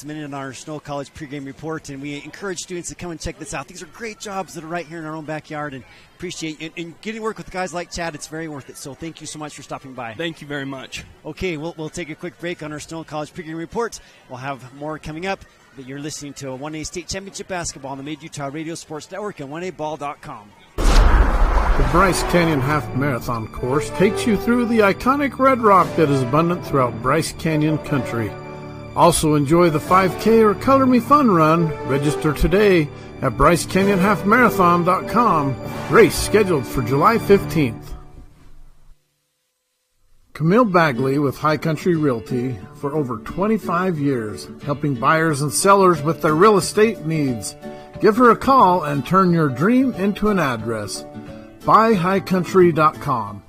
minute in our Snow College pregame report, and we encourage students to come and check this out. These are great jobs that are right here in our own backyard, and appreciate it. And getting to work with guys like Chad, it's very worth it. So thank you so much for stopping by. Thank you very much. Okay, we'll take a quick break on our Snow College pregame report. We'll have more coming up, but you're listening to a 1A State Championship basketball on the Mid-Utah Radio Sports Network and 1aball.com. The Bryce Canyon Half Marathon course takes you through the iconic red rock that is abundant throughout Bryce Canyon country. Also enjoy the 5K or Color Me Fun run. Register today at BryceCanyonHalfMarathon.com. Race scheduled for July 15th. Camille Bagley with High Country Realty for over 25 years, helping buyers and sellers with their real estate needs. Give her a call and turn your dream into an address. BuyHighCountry.com.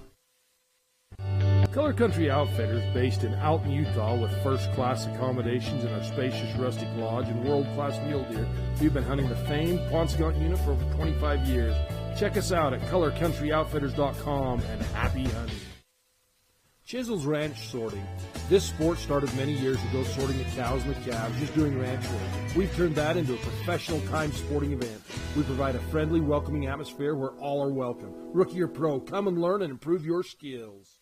Color Country Outfitters, based in Alton, Utah, with first-class accommodations in our spacious rustic lodge and world-class mule deer. We've been hunting the famed Quonset unit for over 25 years. Check us out at colorcountryoutfitters.com and happy hunting. Chisel's Ranch Sorting. This sport started many years ago sorting the cows and the calves, just doing ranch work. We've turned that into a professional time sporting event. We provide a friendly, welcoming atmosphere where all are welcome. Rookie or pro, come and learn and improve your skills.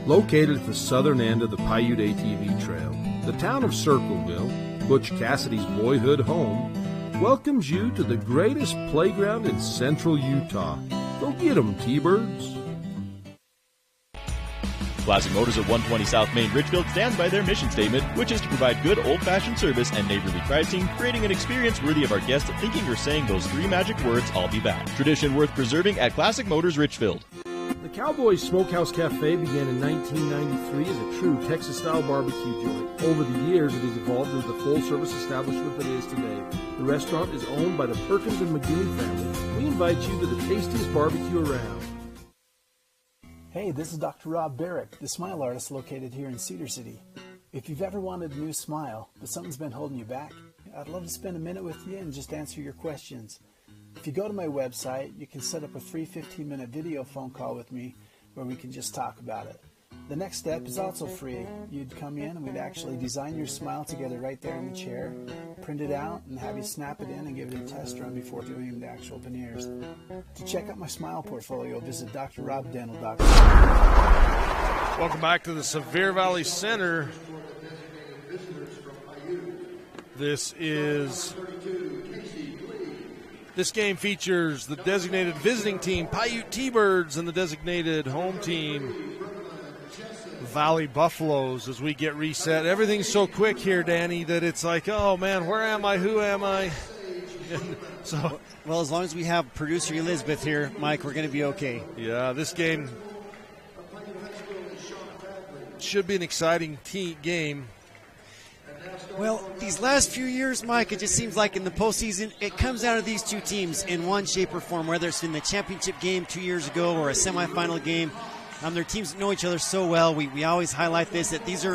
Located at the southern end of the Piute ATV Trail, the town of Circleville, Butch Cassidy's boyhood home, welcomes you to the greatest playground in central Utah. Go get 'em, T-Birds. Classic Motors at 120 South Main Ridgefield stands by their mission statement, which is to provide good old-fashioned service and neighborly pricing, creating an experience worthy of our guests thinking or saying those three magic words, I'll be back. Tradition worth preserving at Classic Motors Richfield. The Cowboys Smokehouse Cafe began in 1993 as a true Texas-style barbecue joint. Over the years, it has evolved into the full-service establishment that it is today. The restaurant is owned by the Perkins and McGoon family. We invite you to the tastiest barbecue around. Hey, this is Dr. Rob Barrick, the smile artist located here in Cedar City. If you've ever wanted a new smile, but something's been holding you back, I'd love to spend a minute with you and just answer your questions. If you go to my website, you can set up a free 15-minute video phone call with me where we can just talk about it. The next step is also free. You'd come in and we'd actually design your smile together right there in the chair, print it out, and have you snap it in and give it a test run before doing the actual veneers. To check out my smile portfolio, visit drrobdental.com. Welcome back to the Sevier Valley Center. This game features the designated visiting team, Piute T-Birds, and the designated home team, Valley Buffaloes, as we get reset. Everything's so quick here, Danny, that it's like, oh, man, where am I? Who am I? Well, as long as we have producer Elizabeth here, Mike, we're going to be okay. Yeah, this game should be an exciting game. Well, these last few years, Mike, it just seems like in the postseason, it comes down to these two teams in one shape or form, whether it's in the championship game 2 years ago or a semifinal game. Their teams know each other so well. We always highlight this, that these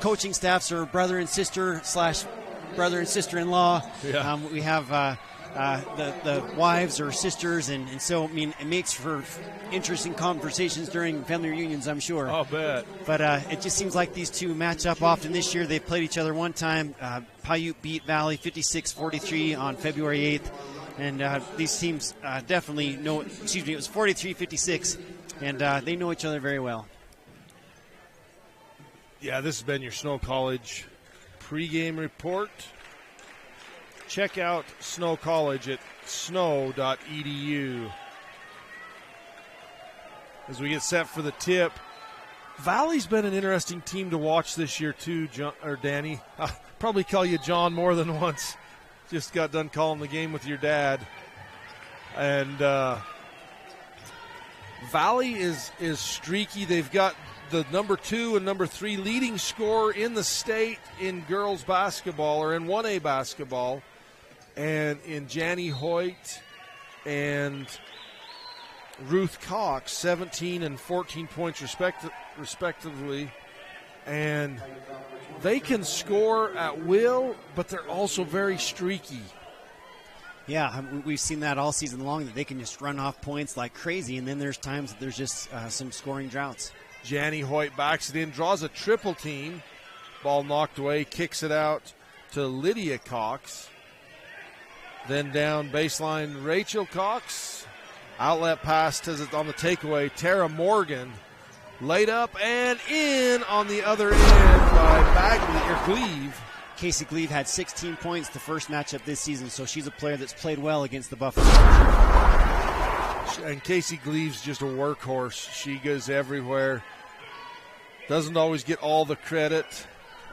coaching staffs are brother and sister / brother and sister-in-law. Yeah. We have the wives or sisters, and so, I mean, it makes for interesting conversations during family reunions, I'm sure. I'll bet. But it just seems like these two match up often this year. They've played each other one time. Piute beat Valley 56-43 on February 8th. And these teams definitely know, it was 43-56, and they know each other very well. Yeah, this has been your Snow College pregame report. Check out Snow College at snow.edu. As we get set for the tip, Valley's been an interesting team to watch this year too, Danny. I'll probably call you John more than once. Just got done calling the game with your dad. And Valley is streaky. They've got the number 2 and number 3 leading scorer in the state in girls basketball, or in 1A basketball, and in Janny Hoyt and Ruth Cox, 17 and 14 points respectively. And they can score at will, but they're also very streaky. Yeah, we've seen that all season long, that they can just run off points like crazy, and then there's times that there's just some scoring droughts. Janny Hoyt backs it in, draws a triple team. Ball knocked away, kicks it out to Lydia Cox. Then down baseline, Rachel Cox. Outlet pass to on the takeaway, Tara Morgan. Laid up and in on the other end by Gleave. Casey Gleave had 16 points the first matchup this season, so she's a player that's played well against the Buffalo. And Casey Gleave's just a workhorse. She goes everywhere. Doesn't always get all the credit,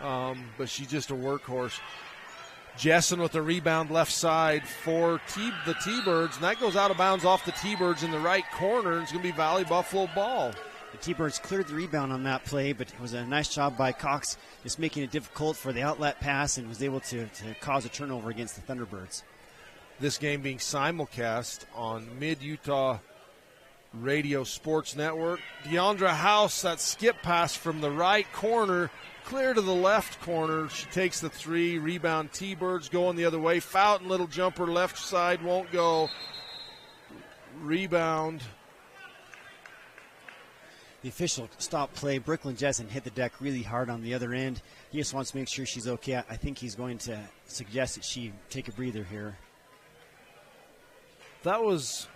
but she's just a workhorse. Jessen with the rebound left side for the T-Birds, and that goes out of bounds off the T-Birds in the right corner. It's going to be Valley Buffalo ball. The T-Birds cleared the rebound on that play, but it was a nice job by Cox just making it difficult for the outlet pass and was able to cause a turnover against the Thunderbirds. This game being simulcast on Mid-Utah Radio Sports Network. Deandra House, that skip pass from the right corner, clear to the left corner. She takes the three. Rebound, T-Birds going the other way. Fountain, little jumper, left side, won't go. Rebound. The official stopped play. Brooklyn Jessen hit the deck really hard on the other end. He just wants to make sure she's okay. I think he's going to suggest that she take a breather here. That was,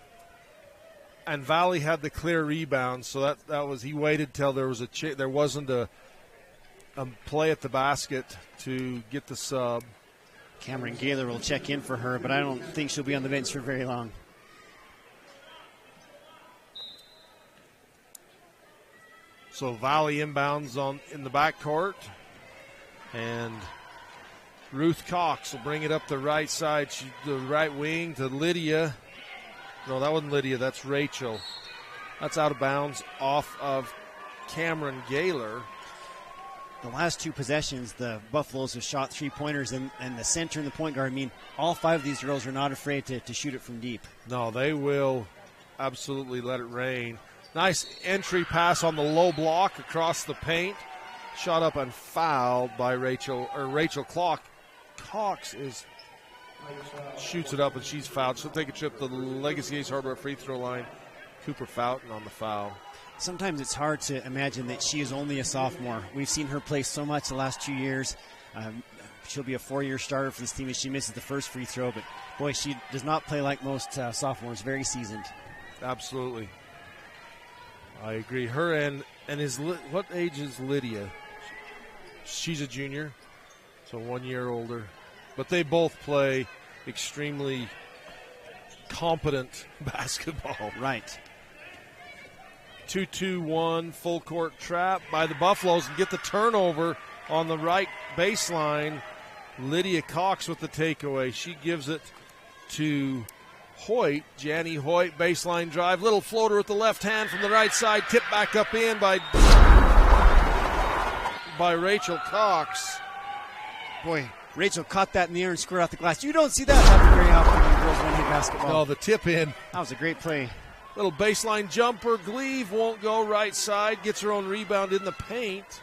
and Valley had the clear rebound, so that was, he waited till there was there wasn't a play at the basket to get the sub. Cameron Gaylor will check in for her, but I don't think she'll be on the bench for very long. So Valley inbounds in the backcourt, and Ruth Cox will bring it up the right side, the right wing to Lydia. No, that wasn't Lydia, that's Rachel. That's out of bounds off of Cameron Gaylor. The last two possessions, the Buffaloes have shot three-pointers, and the center and the point guard, I mean, all five of these girls are not afraid to shoot it from deep. No, they will absolutely let it rain. Nice entry pass on the low block across the paint. Shot up and fouled by Rachel Clark. Cox shoots it up and she's fouled. She'll take a trip to the Legacy Ace Hardware free throw line. Cooper Fountain on the foul. Sometimes it's hard to imagine that she is only a sophomore. We've seen her play so much the last 2 years. She'll be a 4-year starter for this team if she misses the first free throw. But, boy, she does not play like most sophomores. Very seasoned. Absolutely. I agree. Her and what age is Lydia? She's a junior, so 1 year older. But they both play extremely competent basketball. Right. 2-2-1 full court trap by the Buffaloes and get the turnover on the right baseline. Lydia Cox with the takeaway. She gives it to Hoyt. Janny Hoyt, baseline drive. Little floater with the left hand from the right side. Tipped back up in by Rachel Cox. Boy, Rachel caught that in the air and squared off the glass. You don't see that happen very often when girls one-hit basketball. No, the tip in. That was a great play. Little baseline jumper. Gleave won't go right side. Gets her own rebound in the paint.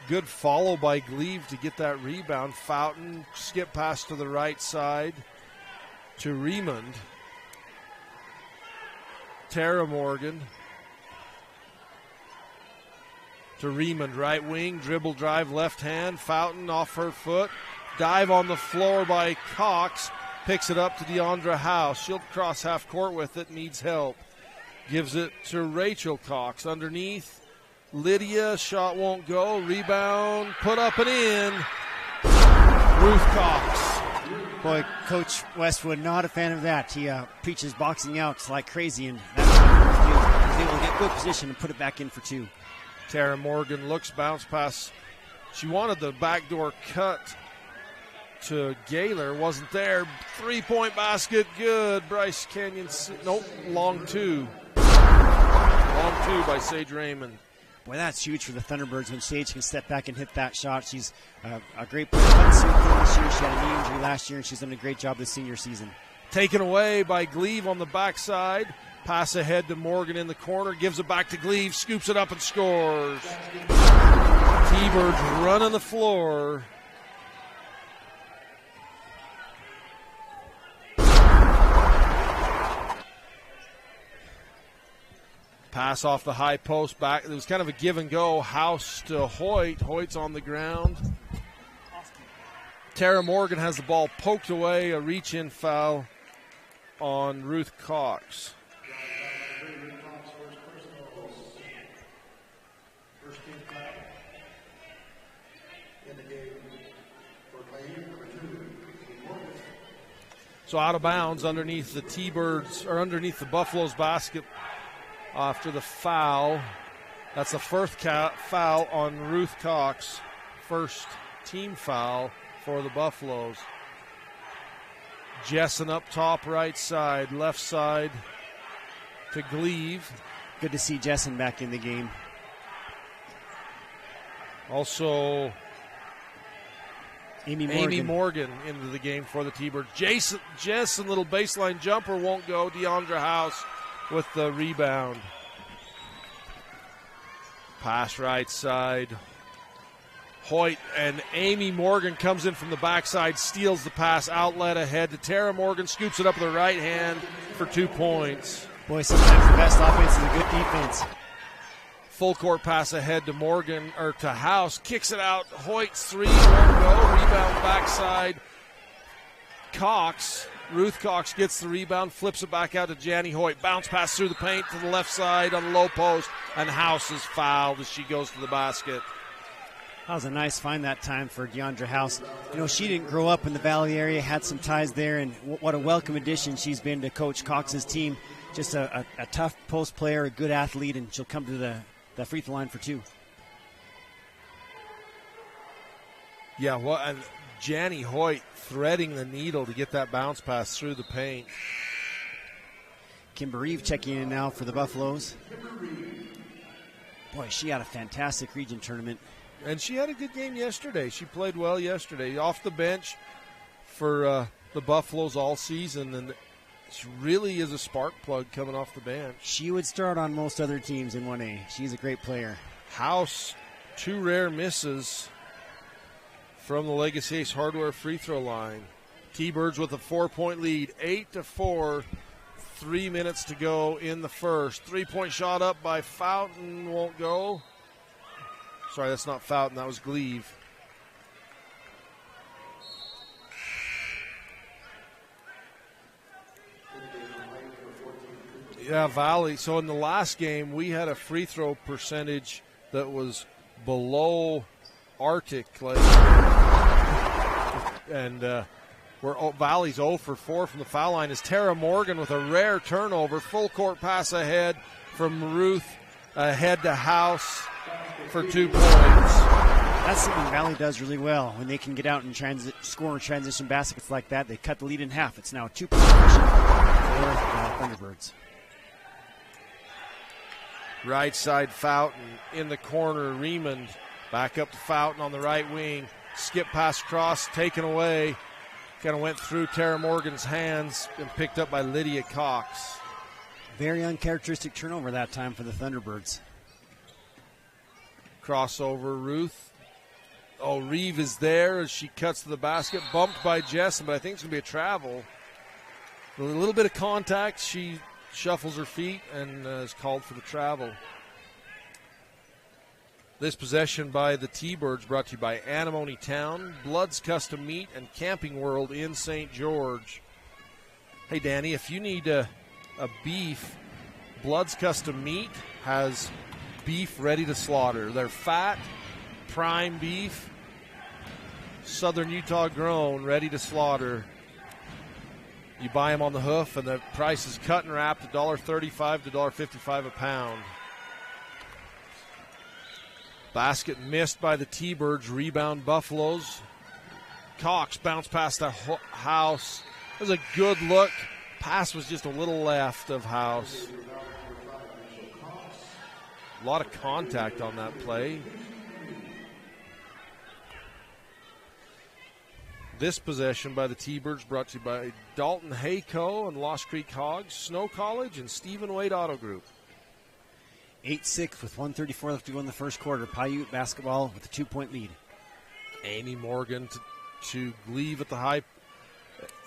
Good follow by Gleave to get that rebound. Fountain, skip pass to the right side to Remond. Tara Morgan to Remond, right wing, dribble drive, left hand. Fountain off her foot. Dive on the floor by Cox. Picks it up to Deandra House. She'll cross half court with it, needs help. Gives it to Rachel Cox. Underneath, Lydia, shot won't go. Rebound, put up and in. Ruth Cox. Boy, Coach Westwood, not a fan of that. He preaches boxing out like crazy, and that's what he was able to get good position and put it back in for two. Tara Morgan looks, bounce pass. She wanted the backdoor cut to Gaylor, wasn't there. 3-point basket, good. Bryce Canyon, nope, long two. Long two by Sage Raymond. Boy, that's huge for the Thunderbirds when Sage can step back and hit that shot. She's a great player. This year. She had a knee injury last year, and she's done a great job this senior season. Taken away by Gleave on the backside. Pass ahead to Morgan in the corner. Gives it back to Gleave. Scoops it up and scores. T-Birds running the floor. Pass off the high post back. It was kind of a give and go. House to Hoyt. Hoyt's on the ground. Tara Morgan has the ball poked away. A reach-in foul on Ruth Cox. So out of bounds underneath the T-Birds, or underneath the Buffaloes basket after the foul. That's the first foul on Ruth Cox. First team foul for the Buffaloes. Jessen up top, right side, left side to Gleave. Good to see Jessen back in the game. Also, Amy Morgan into the game for the T-Birds. Jessen, little baseline jumper won't go. Deandra House with the rebound. Pass right side. Hoyt and Amy Morgan comes in from the backside, steals the pass, outlet ahead to Tara Morgan, scoops it up with the right hand for 2 points. Boy, sometimes the best offense is a good defense. Full court pass ahead to Morgan, or to House, kicks it out. Hoyt's three, won't go. Rebound backside. Cox, Ruth Cox gets the rebound, flips it back out to Janny Hoyt. Bounce pass through the paint to the left side on the low post, and House is fouled as she goes to the basket. That was a nice find that time for Deandra House. You know, she didn't grow up in the Valley area, had some ties there, and what a welcome addition she's been to Coach Cox's team. Just a tough post player, a good athlete, and she'll come to the free throw line for 2. Yeah, well, and Janny Hoyt threading the needle to get that bounce pass through the paint. Kimber Reeve checking in now for the Buffaloes. Boy, she had a fantastic region tournament. And she had a good game yesterday. She played well yesterday. Off the bench for the Buffaloes all season, and she really is a spark plug coming off the bench. She would start on most other teams in 1A. She's a great player. House, 2 rare misses from the Legacy Ace Hardware free throw line. T-Birds with a 4-point lead, 8-4, 3 minutes to go in the first. 3-point shot up by Fountain, won't go. Sorry, that's not Fountain, that was Gleave. Yeah, Valley. So in the last game, we had a free throw percentage that was below Arctic. And Valley's 0 for 4 from the foul line is Tara Morgan with a rare turnover. Full court pass ahead from Ruth, ahead to House for 2 points. That's something Valley does really well. When they can get out and score in transition baskets like that, they cut the lead in half. It's now a 2-point position for Thunderbirds. Right side Fountain in the corner. Riemann back up to Fountain on the right wing. Skip pass across, taken away. Kind of went through Tara Morgan's hands and picked up by Lydia Cox. Very uncharacteristic turnover that time for the Thunderbirds. Crossover, Ruth. Oh, Reeve is there as she cuts to the basket. Bumped by Jessen, but I think it's going to be a travel. A little bit of contact. She shuffles her feet and is called for the travel. This possession by the T-Birds brought to you by Anemone Town, Blood's Custom Meat, and Camping World in St. George. Hey, Danny, if you need a beef, Blood's Custom Meat has beef ready to slaughter. They're fat, prime beef, Southern Utah grown, ready to slaughter. You buy them on the hoof, and the price is cut and wrapped, $1.35 to $1.55 a pound. Basket missed by the T-Birds. Rebound Buffaloes. Cox bounced past the House. It was a good look. Pass was just a little left of House. A lot of contact on that play. This possession by the T-Birds brought to you by Dalton Hayco and Lost Creek Hogs, Snow College, and Stephen Wade Auto Group. 8-6 with 1:34 left to go in the first quarter. Piute basketball with a 2-point lead. Amy Morgan to Gleave at the high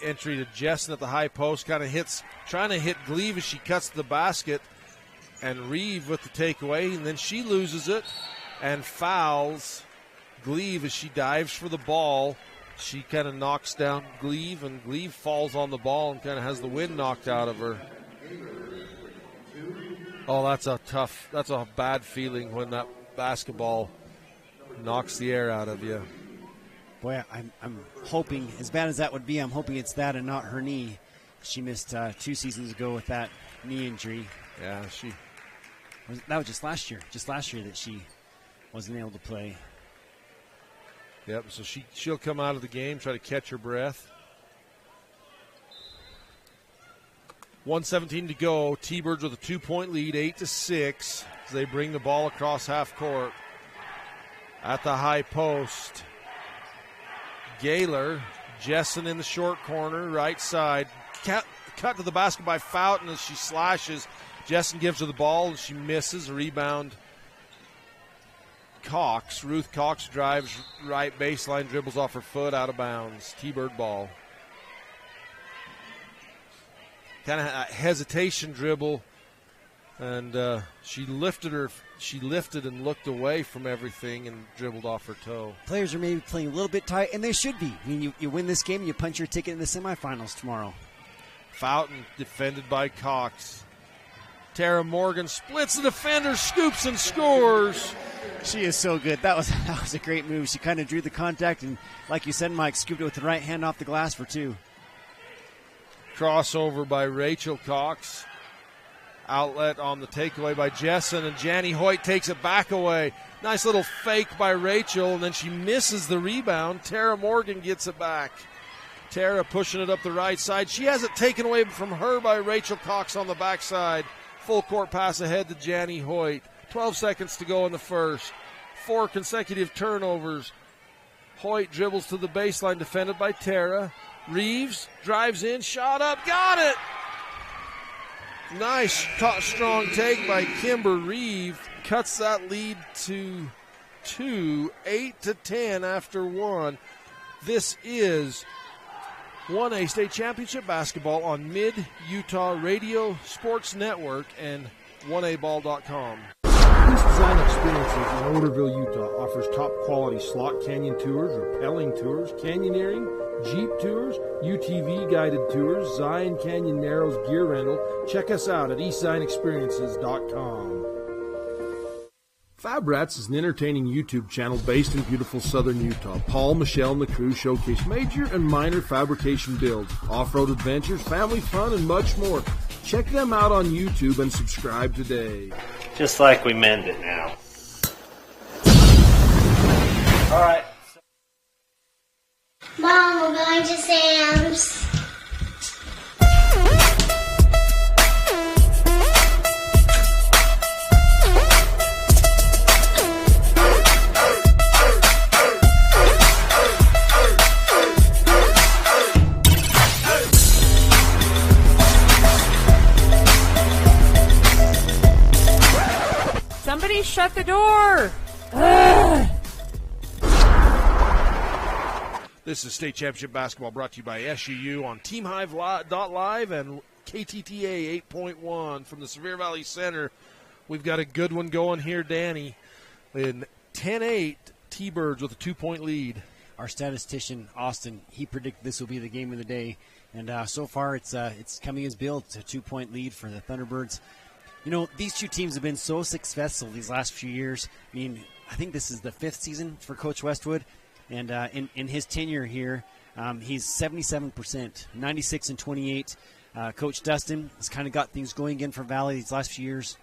entry to Jessen at the high post. Kind of trying to hit Gleave as she cuts to the basket. and Reeve with the takeaway, and then she loses it and fouls Gleave as she dives for the ball. She kind of knocks down Gleave, and Gleave falls on the ball and kind of has the wind knocked out of her. Oh, that's a bad feeling when that basketball knocks the air out of you. Boy, I'm hoping, as bad as that would be, I'm hoping it's that and not her knee. She missed 2 seasons ago with that knee injury. Yeah, that was just last year that she wasn't able to play. Yep, so she'll come out of the game, try to catch her breath. 1:17 to go. T-Birds with a 2-point lead, 8-6, as they bring the ball across half court. At the high post, Gaylor, Jessen in the short corner, right side. Cut to the basket by Fountain as she slashes. Jessen gives her the ball, and she misses. Rebound, Cox. Ruth Cox drives right baseline, dribbles off her foot, out of bounds. T-Bird ball. Kind of a hesitation dribble, and she lifted and looked away from everything and dribbled off her toe. Players are maybe playing a little bit tight, and they should be. I mean, you win this game, you punch your ticket in the semifinals tomorrow. Fountain defended by Cox. Tara Morgan splits the defender, scoops and scores. She is so good. That was a great move. She kind of drew the contact, and like you said, Mike, scooped it with the right hand off the glass for 2. Crossover by Rachel Cox. Outlet on the takeaway by Jessen, and Janny Hoyt takes it back away. Nice little fake by Rachel, and then she misses the rebound. Tara Morgan gets it back. Tara pushing it up the right side. She has it taken away from her by Rachel Cox on the backside. Full court pass ahead to Janny Hoyt. 12 seconds to go in the first. 4 consecutive turnovers. Hoyt dribbles to the baseline, defended by Tara. Reeves drives in, shot up, got it! Nice, strong take by Kimber Reeve. Cuts that lead to 2, 8-10 after 1. This is 1A State Championship basketball on Mid-Utah Radio Sports Network and 1aball.com. East Design Experiences in Oderville, Utah offers top quality slot canyon tours, rappelling tours, canyoneering, Jeep tours, UTV guided tours, Zion Canyon Narrows gear rental. Check us out at eastzionsexperiences.com. Fab Rats is an entertaining YouTube channel based in beautiful southern Utah. Paul, Michelle, and the crew showcase major and minor fabrication builds, off-road adventures, family fun, and much more. Check them out on YouTube and subscribe today. Just like we meant it now. All right. Mom, we're going to Sam's. Somebody shut the door! Ugh. This is State Championship Basketball brought to you by SUU on TeamHive.live and KTTA 8.1 from the Sevier Valley Center. We've got a good one going here, Danny. In 10-8, T-Birds with a 2-point lead. Our statistician, Austin, he predicted this will be the game of the day. And so far it's coming as billed. It's a 2-point lead for the Thunderbirds. You know, these two teams have been so successful these last few years. I mean, I think this is the 5th season for Coach Westwood. And in his tenure here, he's 77%, 96-28. Coach Dustin has kind of got things going again for Valley these last few years.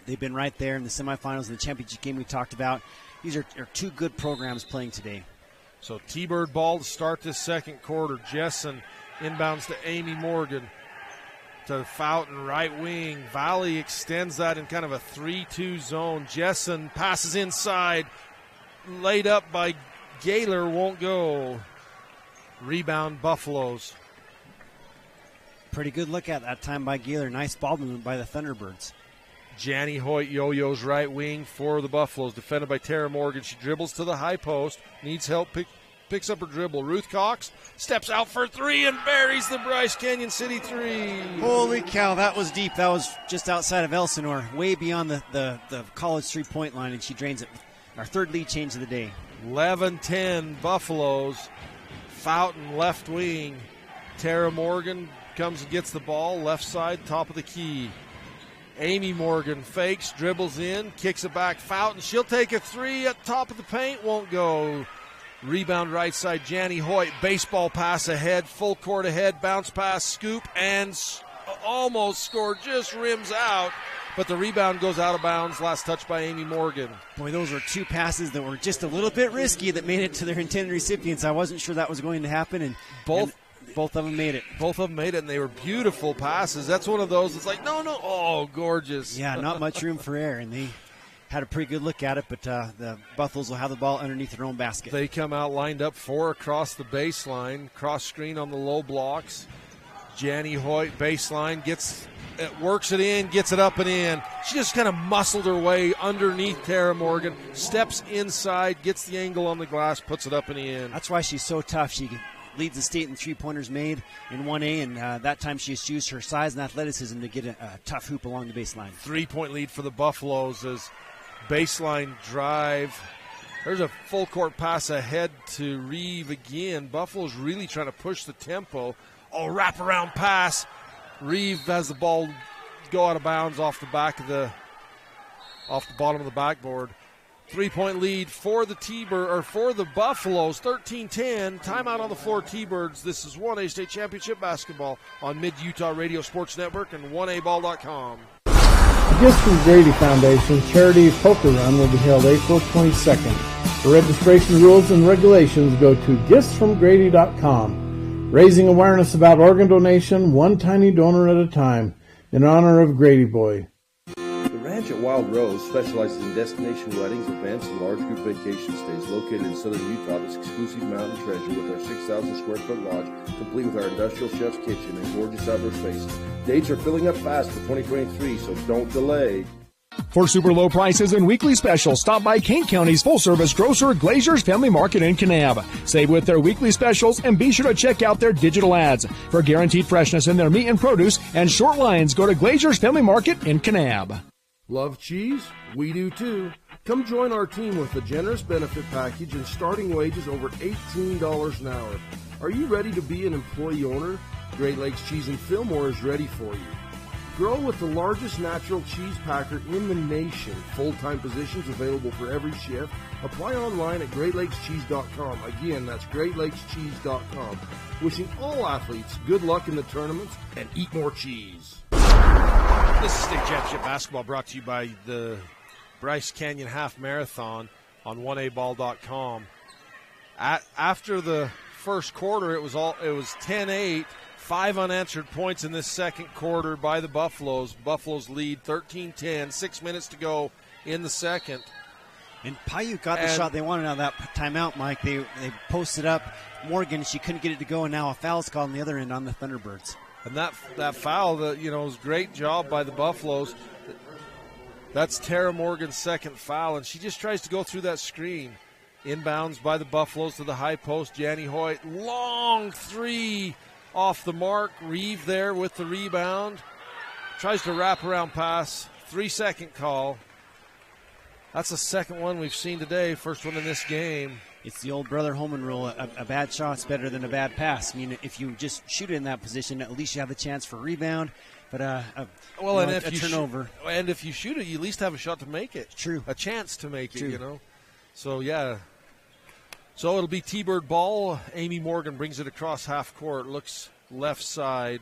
They've been right there in the semifinals and the championship game we talked about. These are 2 good programs playing today. So T-Bird ball to start this second quarter. Jessen inbounds to Amy Morgan. To Fountain, right wing. Valley extends that in kind of a 3-2 zone. Jessen passes inside. Laid up by Gaylor, won't go. Rebound, Buffaloes. Pretty good look at that time by Gaylor. Nice ball movement by the Thunderbirds. Janny Hoyt yo-yos right wing for the Buffaloes. Defended by Tara Morgan. She dribbles to the high post. Needs help picks up her dribble. Ruth Cox steps out for three and buries the Bryce Canyon City three. Holy cow, that was deep. That was just outside of Elsinore, way beyond the college three-point line, and she drains it. Our third lead change of the day. 11-10 Buffaloes. Fountain left wing. Tara Morgan comes and gets the ball, left side, top of the key. Amy Morgan fakes, dribbles in, kicks it back. Fountain, she'll take a three at top of the paint, won't go. Rebound right side, Janny Hoyt, baseball pass ahead, full court ahead, bounce pass, scoop, and almost scored, just rims out. But the rebound goes out of bounds, last touch by Amy Morgan. Boy, those were two passes that were just a little bit risky that made it to their intended recipients. I wasn't sure that was going to happen, and both of them made it. Both of them made it, and they were beautiful passes. That's one of those, it's like, no, oh, gorgeous. Yeah, not much room for error, and they had a pretty good look at it, but the Buffaloes will have the ball underneath their own basket. They come out lined up 4 across the baseline, cross screen on the low blocks. Janny Hoyt, baseline, works it in, gets it up and in. She just kind of muscled her way underneath Tara Morgan, steps inside, gets the angle on the glass, puts it up and in. That's why she's so tough. She leads the state in three-pointers made in 1A, and that time she has used her size and athleticism to get a tough hoop along the baseline. 3-point lead for the Buffaloes as baseline drive. There's a full-court pass ahead to Reeve again. Buffalo's really trying to push the tempo. Oh, wrap-around pass. Reeve has the ball go out of bounds off the bottom of the backboard. 3-point lead for the Buffaloes, 13-10. Timeout on the floor, T-Birds. This is 1A State Championship basketball on Mid-Utah Radio Sports Network and 1aball.com. The Gifts from Grady Foundation Charity Poker Run will be held April 22nd. For registration rules and regulations, go to giftsfromgrady.com. Raising awareness about organ donation, one tiny donor at a time, in honor of Grady Boy. The Ranch at Wild Rose specializes in destination weddings, events, and large group vacation stays located in southern Utah. This exclusive mountain treasure with our 6,000 square foot lodge, complete with our industrial chef's kitchen and gorgeous outdoor space. Dates are filling up fast for 2023, so don't delay. For super low prices and weekly specials, stop by Kane County's full-service grocer, Glazier's Family Market in Kanab. Save with their weekly specials and be sure to check out their digital ads. For guaranteed freshness in their meat and produce and short lines, go to Glazier's Family Market in Kanab. Love cheese? We do too. Come join our team with a generous benefit package and starting wages over $18 an hour. Are you ready to be an employee owner? Great Lakes Cheese in Fillmore is ready for you. Grow with the largest natural cheese packer in the nation. Full-time positions available for every shift. Apply online at GreatLakesCheese.com. Again, that's GreatLakesCheese.com. Wishing all athletes good luck in the tournaments and eat more cheese. This is State Championship Basketball brought to you by the Bryce Canyon Half Marathon on 1aball.com. After the first quarter, it was 10-8. 5 unanswered points in this second quarter by the Buffaloes. Buffaloes lead 13-10, 6 minutes to go in the second. And Piute got the shot they wanted out of that timeout, Mike. They posted up Morgan. She couldn't get it to go, and now a foul's called on the other end on the Thunderbirds. And that foul, was a great job by the Buffaloes. That's Tara Morgan's second foul, and she just tries to go through that screen. Inbounds by the Buffaloes to the high post. Janny Hoyt, long three. Off the mark, Reeve there with the rebound. Tries to wrap around pass. 3-second call. That's the second one we've seen today. First one in this game. It's the old Brother Holman rule. A bad shot's better than a bad pass. I mean, if you just shoot it in that position, at least you have a chance for a rebound. But a turnover. And if you shoot it, you at least have a shot to make it. True. A chance to make it, So, yeah. So it'll be T-Bird ball. Amy Morgan brings it across half court. Looks left side.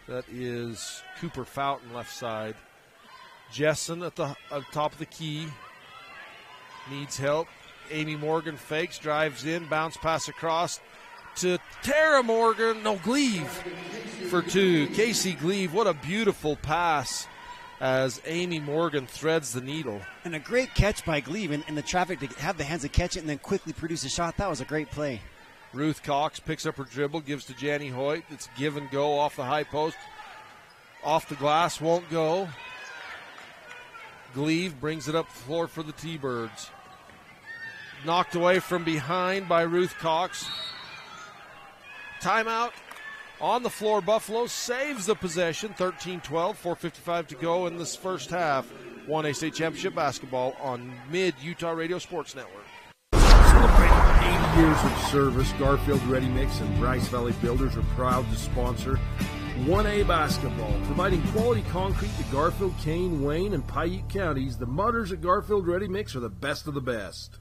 That is Cooper Fountain left side. Jessen at the top of the key. Needs help. Amy Morgan fakes, drives in, bounce pass across to Tara Morgan. No, Gleave for two. Casey Gleave, what a beautiful pass as Amy Morgan threads the needle. And a great catch by Gleave in the traffic to have the hands to catch it and then quickly produce a shot. That was a great play. Ruth Cox picks up her dribble, gives to Janny Hoyt. It's give and go off the high post. Off the glass, won't go. Gleave brings it up the floor for the T-Birds. knocked away from behind by Ruth Cox. Timeout on the floor. Buffalo saves the possession. 13-12, 4:55 to go in this first half. 1A state championship basketball on Mid-Utah Radio Sports Network. Celebrating 80 years of service, Garfield Ready Mix and Bryce Valley Builders are proud to sponsor 1A basketball, providing quality concrete to Garfield, Kane, Wayne, and Piute counties. The mutters at Garfield Ready Mix are the best of the best.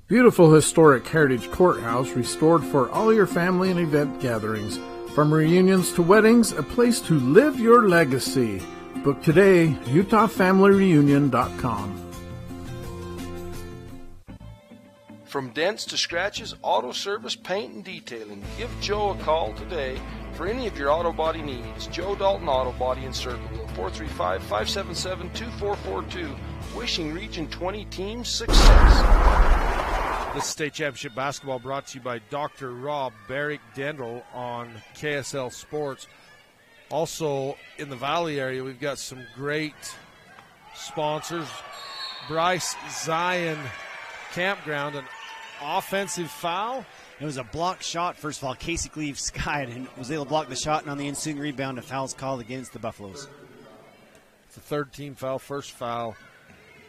Beautiful historic Heritage Courthouse restored for all your family and event gatherings. From reunions to weddings, a place to live your legacy. Book today, UtahFamilyReunion.com. From dents to scratches, auto service, paint, and detailing, give Joe a call today for any of your auto body needs. Joe Dalton Auto Body in Circleville, 435-577-2442. Wishing Region 20 team success. This state championship basketball brought to you by Dr. Rob Barrick Dental on KSL Sports. Also in the Valley area, we've got some great sponsors. Bryce Zion Campground, an offensive foul. It was a blocked shot. First of all, Casey Cleves skied and was able to block the shot, and on the ensuing rebound, a foul's called against the Buffaloes. It's the third team foul, first foul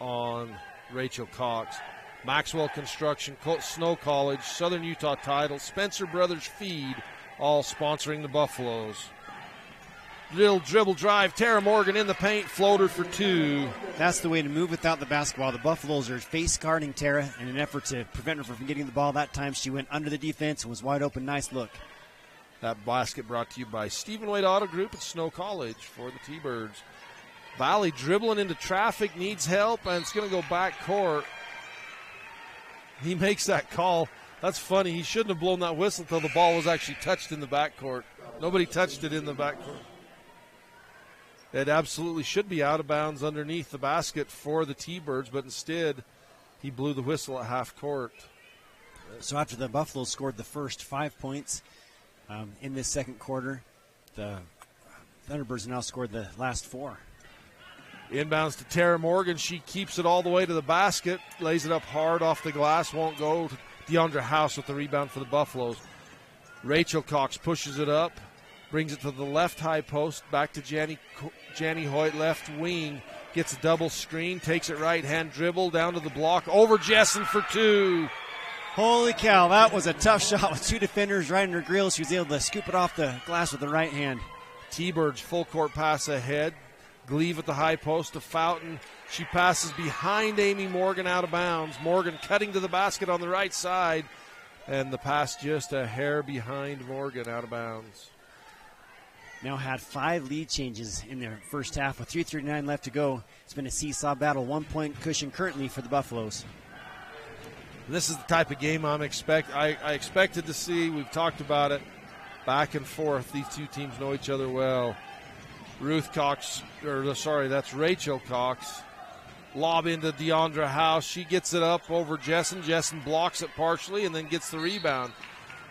on Rachel Cox. Maxwell Construction, Snow College, Southern Utah Title, Spencer Brothers Feed, all sponsoring the Buffaloes. Little dribble drive, Tara Morgan in the paint, floater for two. That's the way to move without the basketball. The Buffaloes are face guarding Tara in an effort to prevent her from getting the ball. That time she went under the defense and was wide open. Nice look. That basket brought to you by Stephen Wade Auto Group at Snow College for the T-Birds. Valley dribbling into traffic, needs help, and it's going to go back court. He makes that call. That's funny. He shouldn't have blown that whistle until the ball was actually touched in the backcourt. Nobody touched it in the backcourt. It absolutely should be out of bounds underneath the basket for the T-Birds, but instead he blew the whistle at half court. So after the Buffaloes scored the first 5 points in this second quarter, the Thunderbirds now scored the last 4. Inbounds to Tara Morgan. She keeps it all the way to the basket, lays it up hard off the glass, won't go. Deandra House with the rebound for the Buffaloes. Rachel Cox pushes it up, brings it to the left high post, back to Janny Hoyt, left wing, gets a double screen, takes it right hand dribble down to the block, over Jessen for two. Holy cow, that was a tough shot with two defenders right in her grill. She was able to scoop it off the glass with the right hand. T-Birds full court pass ahead. Gleave at the high post to Fountain. She passes behind Amy Morgan out of bounds. Morgan cutting to the basket on the right side, and the pass just a hair behind Morgan out of bounds. Now had 5 lead changes in their first half with 3:39 left to go. It's been a seesaw battle, 1 point cushion currently for the Buffaloes. This is the type of game I expected to see. We've talked about it back and forth. These two teams know each other well. That's Rachel Cox. Lob into Deandra House. She gets it up over Jessen. Jessen blocks it partially and then gets the rebound.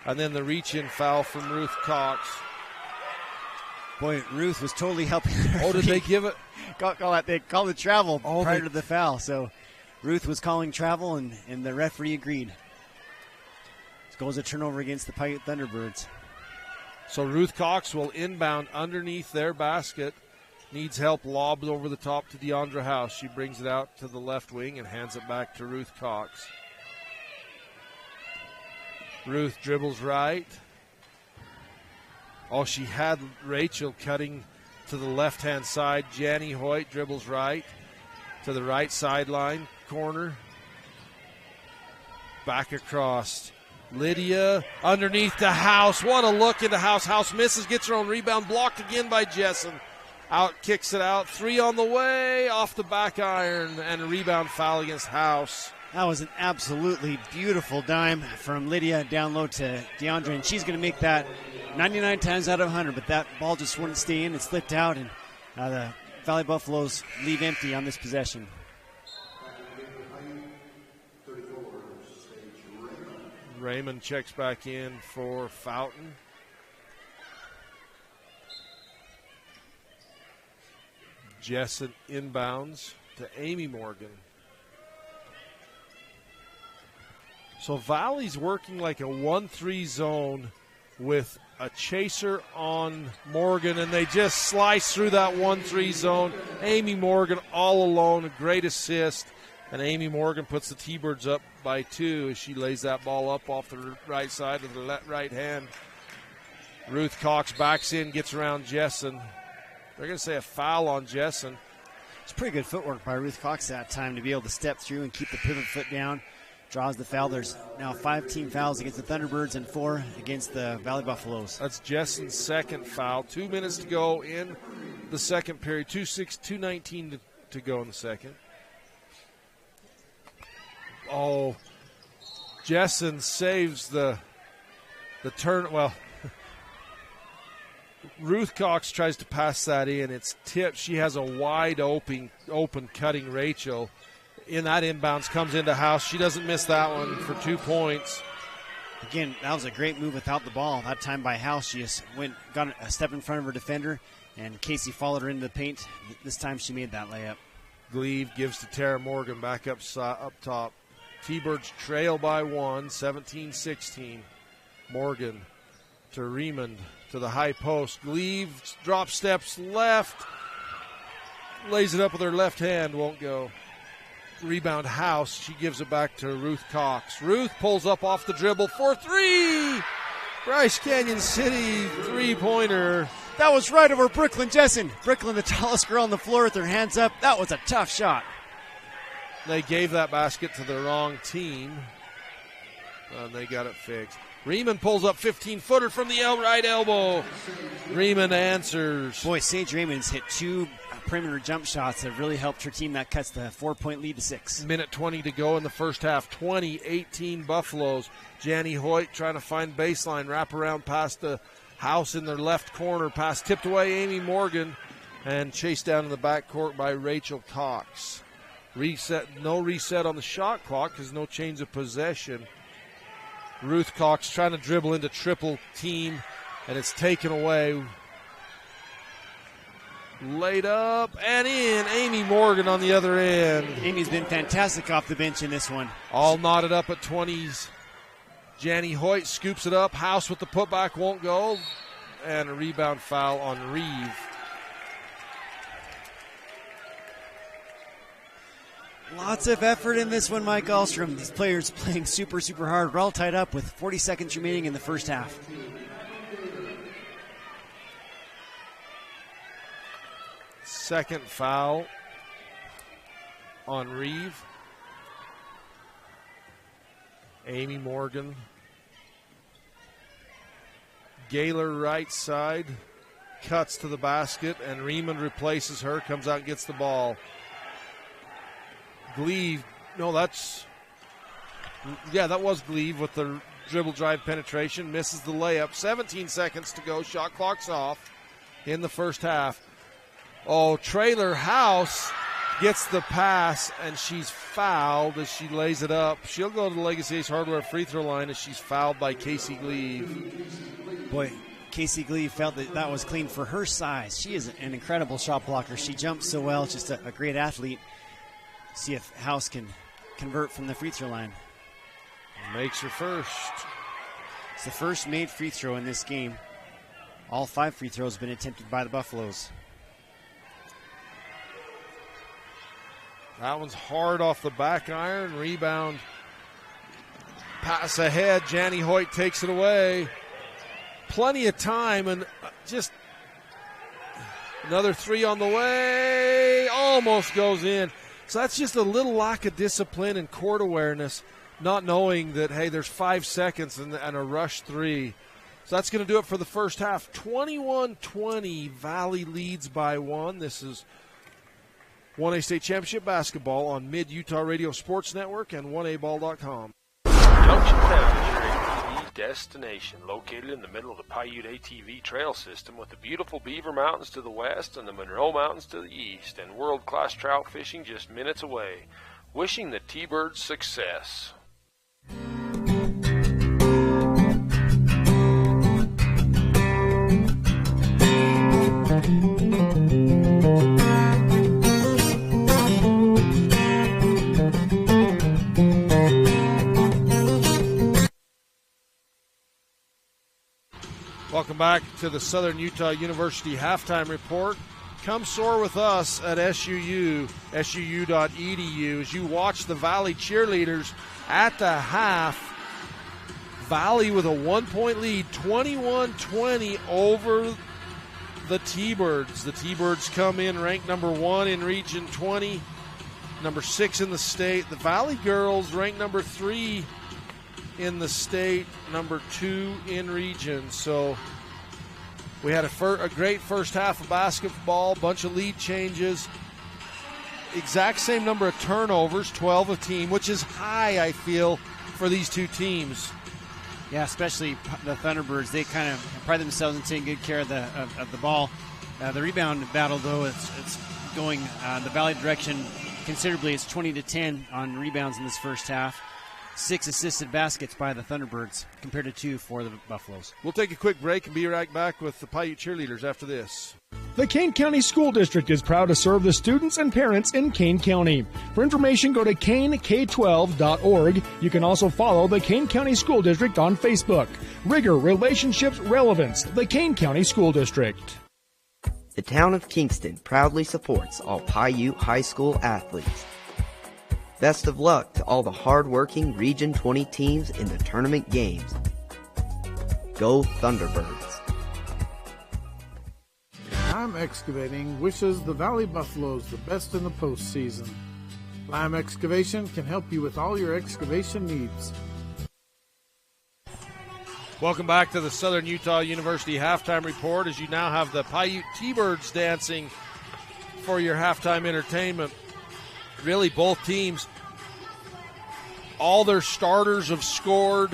And then the reach-in foul from Ruth Cox. Boy, Ruth was totally helping her. Oh, did they give it? They called it travel prior to the foul. So Ruth was calling travel, and the referee agreed. This goes a turnover against the Piute Thunderbirds. So Ruth Cox will inbound underneath their basket. Needs help, lobs over the top to Deandra House. She brings it out to the left wing and hands it back to Ruth Cox. Ruth dribbles right. Oh, she had Rachel cutting to the left-hand side. Janny Hoyt dribbles right to the right sideline corner. Back across. Lydia underneath the House. What a look into House. House misses, gets her own rebound, blocked again by Jessen. Out, kicks it out. 3 on the way, off the back iron, and a rebound foul against House. That was an absolutely beautiful dime from Lydia down low to Deandra, and she's going to make that 99 times out of 100, but that ball just wouldn't stay in. It slipped out, and the Valley Buffaloes leave empty on this possession. Raymond checks back in for Fountain. Jessen inbounds to Amy Morgan. So Valley's working like a 1-3 zone with a chaser on Morgan, and they just slice through that 1-3 zone. Amy Morgan all alone, a great assist, and Amy Morgan puts the T-Birds up by 2 as she lays that ball up off the right side of the right hand. Ruth Cox backs in, gets around Jessen. They're going to say a foul on Jessen. It's pretty good footwork by Ruth Cox that time to be able to step through and keep the pivot foot down. Draws the foul. There's now 5 team fouls against the Thunderbirds and 4 against the Valley Buffaloes. That's Jessen's second foul. 2 minutes to go in the second period. 2:19 to go in the second. Oh, Jessen saves the turn. Well, Ruth Cox tries to pass that in. It's tipped. She has a wide open cutting Rachel. In that inbounds comes into House. She doesn't miss that one for 2 points. Again, that was a great move without the ball. That time by House, she just got a step in front of her defender, and Casey followed her into the paint. This time she made that layup. Gleave gives to Tara Morgan back up top. T-Birds trail by 1, 17-16. Morgan to Riemann to the high post. Gleave drop steps left. Lays it up with her left hand, won't go. Rebound House. She gives it back to Ruth Cox. Ruth pulls up off the dribble for 3. Bryce Canyon City 3-pointer. That was right over Brooklyn Jessen. Brooklyn, the tallest girl on the floor with her hands up. That was a tough shot. They gave that basket to the wrong team, and they got it fixed. Riemann pulls up 15-footer from the right elbow. Riemann answers. Boy, Sage Raymond's hit 2 perimeter jump shots that have really helped her team. That cuts the 4-point lead to 6. Minute 20 to go in the first half. 20-18 Buffaloes. Janny Hoyt trying to find baseline. Wrap around past the House in their left corner. Pass tipped away Amy Morgan and chased down in the backcourt by Rachel Cox. No reset on the shot clock because no change of possession. Ruth Cox trying to dribble into triple team, and it's taken away. Laid up and in. Amy Morgan on the other end. Amy's been fantastic off the bench in this one. All knotted up at 20s. Janny Hoyt scoops it up. House with the putback won't go. And a rebound foul on Reeve. Lots of effort in this one, Mike Ahlstrom. These players playing super, super hard. We're all tied up with 40 seconds remaining in the first half. Second foul on Reeve. Amy Morgan. Gaylor right side. Cuts to the basket, and Riemann replaces her. Comes out and gets the ball. Gleave, that was Gleave with the dribble drive penetration. Misses the layup. 17 seconds to go. Shot clock's off in the first half. Oh, Trailer House gets the pass, and she's fouled as she lays it up. She'll go to the Legacy Ace Hardware free throw line as she's fouled by Casey Gleave. Boy, Casey Gleave felt that was clean for her size. She is an incredible shot blocker. She jumps so well. Just a great athlete. See if House can convert from the free throw line. Makes her first. It's the first made free throw in this game. All 5 free throws have been attempted by the Buffaloes. That one's hard off the back iron. Rebound. Pass ahead. Janny Hoyt takes it away. Plenty of time, and just another 3 on the way. Almost goes in. So that's just a little lack of discipline and court awareness, not knowing that, hey, there's 5 seconds and a rush 3. So that's going to do it for the first half. 21-20, Valley leads by 1. This is 1A State Championship basketball on Mid-Utah Radio Sports Network and 1aball.com. Junction Town is your ATV destination, located in the middle of the Piute ATV trail system with the beautiful Beaver Mountains to the west and the Monroe Mountains to the east, and world-class trout fishing just minutes away. Wishing the T-Birds success. Welcome back to the Southern Utah University Halftime Report. Come soar with us at SUU, SUU.edu, as you watch the Valley cheerleaders at the half. Valley with a 1-point lead, 21-20 over the T-Birds. The T-Birds come in ranked number 1 in Region 20, number 6 in the state. The Valley girls ranked number 3 in the state, number 2 in region. So we had a great first half of basketball, bunch of lead changes, exact same number of turnovers, 12 a team, which is high, I feel, for these two teams. Yeah, especially the Thunderbirds. They kind of pride themselves in taking good care of the ball. The rebound battle, though, it's going the Valley direction considerably. It's 20-10 on rebounds in this first half. 6 assisted baskets by the Thunderbirds compared to 2 for the Buffaloes. We'll take a quick break and be right back with the Piute cheerleaders after this. The Kane County School District is proud to serve the students and parents in Kane County. For information, go to kanek12.org. You can also follow the Kane County School District on Facebook. Rigor, relationships, relevance. The Kane County School District. The town of Kingston proudly supports all Piute High School athletes. Best of luck to all the hard-working Region 20 teams in the tournament games. Go Thunderbirds. Lime Excavating wishes the Valley Buffaloes the best in the postseason. Lime Excavation can help you with all your excavation needs. Welcome back to the Southern Utah University Halftime Report, as you now have the Piute T-Birds dancing for your halftime entertainment. Really, both teams, all their starters have scored.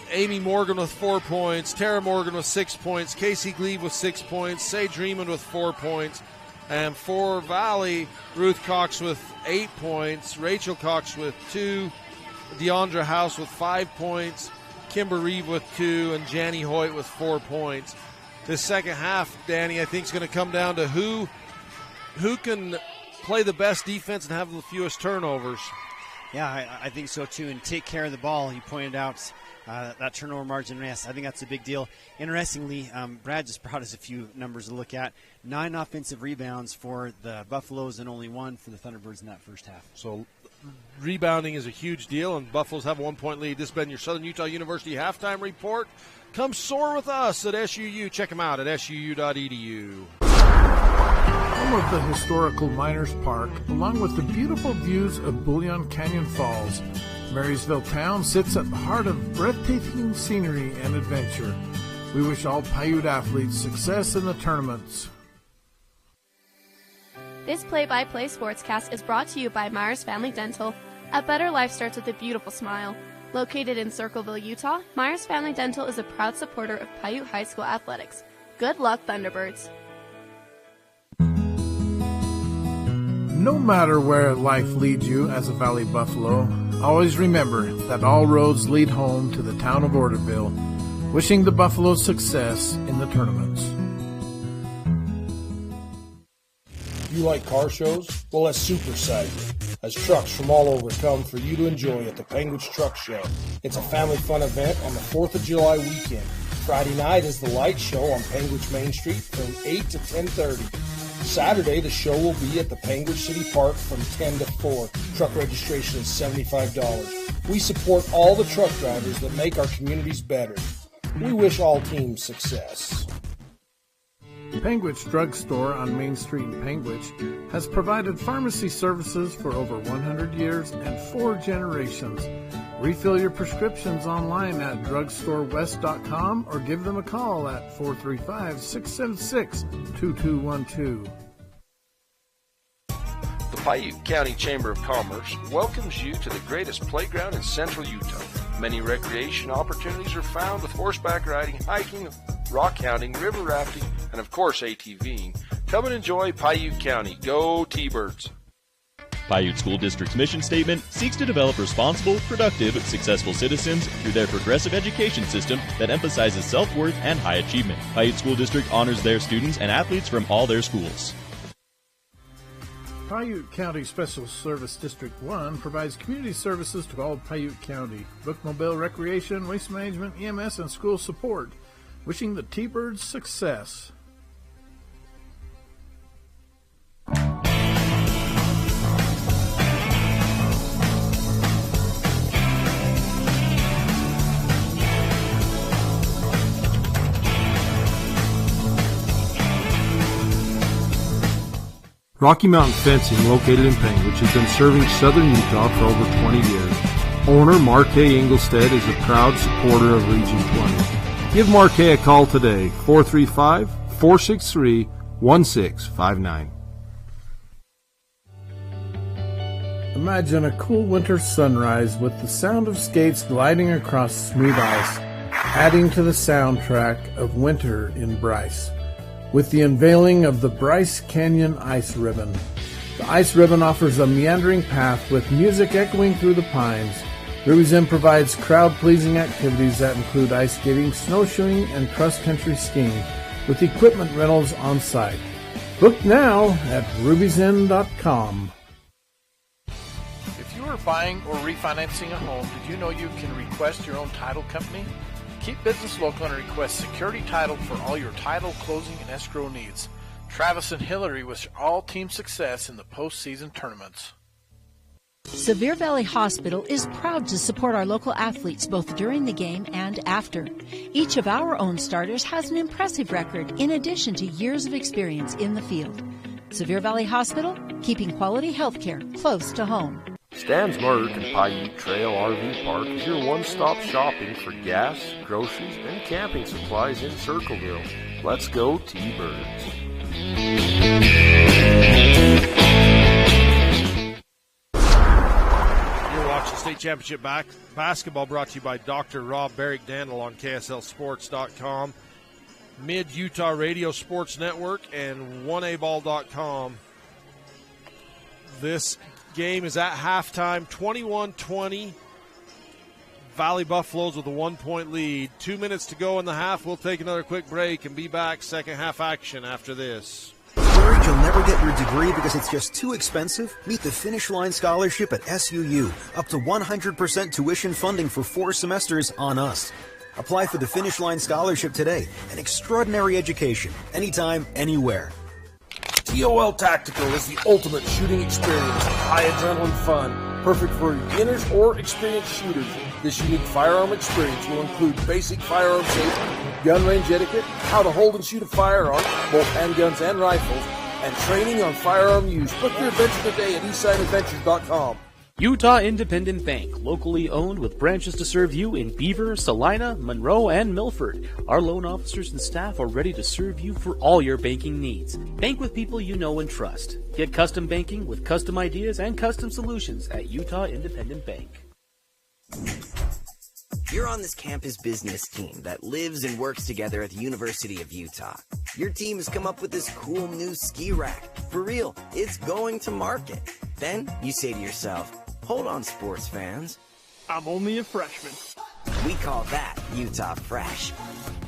Amy Morgan with 4 points, Tara Morgan with 6 points, Casey Glebe with 6 points, Sage Riemann with 4 points, and for Valley, Ruth Cox with 8 points, Rachel Cox with 2, Deandra House with 5 points, Kimber Reeve with 2, and Janny Hoyt with 4 points. This second half, Danny, I think is going to come down to who can play the best defense and have the fewest turnovers. Yeah, I think so too, and take care of the ball. You pointed out that turnover margin, yes, I think that's a big deal. Interestingly, Brad just brought us a few numbers to look at. 9 offensive rebounds for the Buffaloes and only 1 for the Thunderbirds in that first half. So rebounding is a huge deal, and Buffaloes have a 1-point lead. This has been your Southern Utah University Halftime Report. Come soar with us at SUU. Check them out at SUU.edu. Home of the historical Miners Park, along with the beautiful views of Bullion Canyon Falls, Marysville Town sits at the heart of breathtaking scenery and adventure. We wish all Piute athletes success in the tournaments. This play-by-play sportscast is brought to you by Myers Family Dental. A better life starts with a beautiful smile. Located in Circleville, Utah, Myers Family Dental is a proud supporter of Piute High School athletics. Good luck, Thunderbirds. No matter where life leads you as a Valley Buffalo, always remember that all roads lead home to the town of Orderville. Wishing the Buffaloes success in the tournaments. You like car shows? Well, let's supersize it, as trucks from all over come for you to enjoy at the Penguins Truck Show. It's a family fun event on the 4th of July weekend. Friday night is the light show on Penguins Main Street from 8 to 10:30. Saturday, the show will be at the Penguins City Park from 10 to 4. Truck registration is $75. We support all the truck drivers that make our communities better. We wish all teams success. Penguich Drug Store on Main Street in Penguich has provided pharmacy services for over 100 years and 4 generations. Refill your prescriptions online at drugstorewest.com or give them a call at 435-676-2212. The Piute County Chamber of Commerce welcomes you to the greatest playground in central Utah. Many recreation opportunities are found with horseback riding, hiking, rock hounding, river rafting, and of course ATVing. Come and enjoy Piute County. Go T-Birds! Piute School District's mission statement seeks to develop responsible, productive, successful citizens through their progressive education system that emphasizes self-worth and high achievement. Piute School District honors their students and athletes from all their schools. Piute County Special Service District 1 provides community services to all Piute County. Bookmobile recreation, waste management, EMS, and school support. Wishing the T-Birds success. Rocky Mountain Fencing, located in Payne, which has been serving southern Utah for over 20 years. Owner Marquet Engelstead is a proud supporter of Region 20. Give Marquet a call today, 435-463-1659. Imagine a cool winter sunrise with the sound of skates gliding across smooth ice, adding to the soundtrack of winter in Bryce. With the unveiling of the Bryce Canyon Ice Ribbon. The Ice Ribbon offers a meandering path with music echoing through the pines. Ruby's Inn provides crowd-pleasing activities that include ice skating, snowshoeing, and cross-country skiing, with equipment rentals on site. Book now at ruby'sinn.com. If you are buying or refinancing a home, did you know you can request your own title company? Keep business local and request security title for all your title, closing, and escrow needs. Travis and Hillary wish all team success in the postseason tournaments. Sevier Valley Hospital is proud to support our local athletes both during the game and after. Each of our own starters has an impressive record in addition to years of experience in the field. Sevier Valley Hospital, keeping quality health care close to home. Stan's Mark and Piute Trail RV Park is your one-stop shopping for gas, groceries, and camping supplies in Circleville. Let's go T-Birds. You're watching State Championship basketball, brought to you by Dr. Rob Barrick Dandel on KSLSports.com, Mid-Utah Radio Sports Network, and 1aball.com. This game is at halftime, 21-20. Valley Buffaloes with a 1-point lead. 2 minutes to go in the half. We'll take another quick break and be back second half action after this. Worried you'll never get your degree because it's just too expensive? Meet the Finish Line Scholarship at SUU. Up to 100% tuition funding for 4 semesters on us. Apply for the Finish Line Scholarship today. An extraordinary education. Anytime, anywhere. TOL Tactical is the ultimate shooting experience, high adrenaline fun, perfect for beginners or experienced shooters. This unique firearm experience will include basic firearm safety, gun range etiquette, how to hold and shoot a firearm, both handguns and rifles, and training on firearm use. Book your adventure today at eastsideadventures.com. Utah Independent Bank, locally owned with branches to serve you in Beaver, Salina, Monroe, and Milford. Our loan officers and staff are ready to serve you for all your banking needs. Bank with people you know and trust. Get custom banking with custom ideas and custom solutions at Utah Independent Bank. You're on this campus business team that lives and works together at the University of Utah. Your team has come up with this cool new ski rack. For real, it's going to market. Then you say to yourself, hold on, sports fans. I'm only a freshman. We call that Utah Fresh.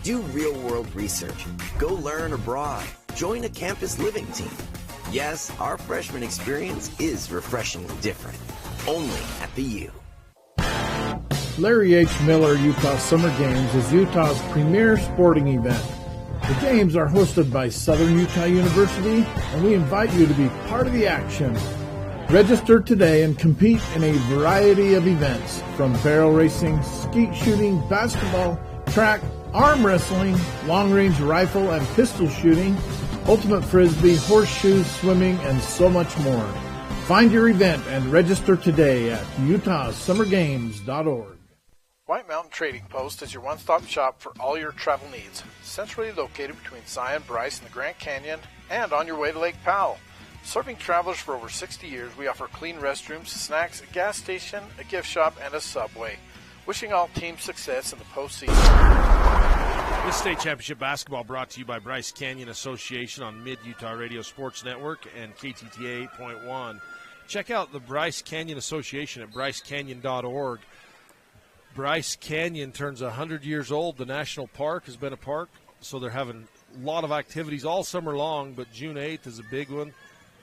Do real-world research. Go learn abroad. Join a campus living team. Yes, our freshman experience is refreshingly different. Only at the U. Larry H. Miller Utah Summer Games is Utah's premier sporting event. The games are hosted by Southern Utah University, and we invite you to be part of the action. Register today and compete in a variety of events, from barrel racing, skeet shooting, basketball, track, arm wrestling, long-range rifle and pistol shooting, ultimate frisbee, horseshoes, swimming, and so much more. Find your event and register today at utahsummergames.org. White Mountain Trading Post is your one-stop shop for all your travel needs. Centrally located between Zion, Bryce, and the Grand Canyon, and on your way to Lake Powell. Serving travelers for over 60 years, we offer clean restrooms, snacks, a gas station, a gift shop, and a Subway. Wishing all teams success in the postseason. This state championship basketball brought to you by Bryce Canyon Association on Mid-Utah Radio Sports Network and KTTA 8.1. Check out the Bryce Canyon Association at brycecanyon.org. Bryce Canyon turns 100 years old. The national park has been a park, so they're having a lot of activities all summer long, but June 8th is a big one.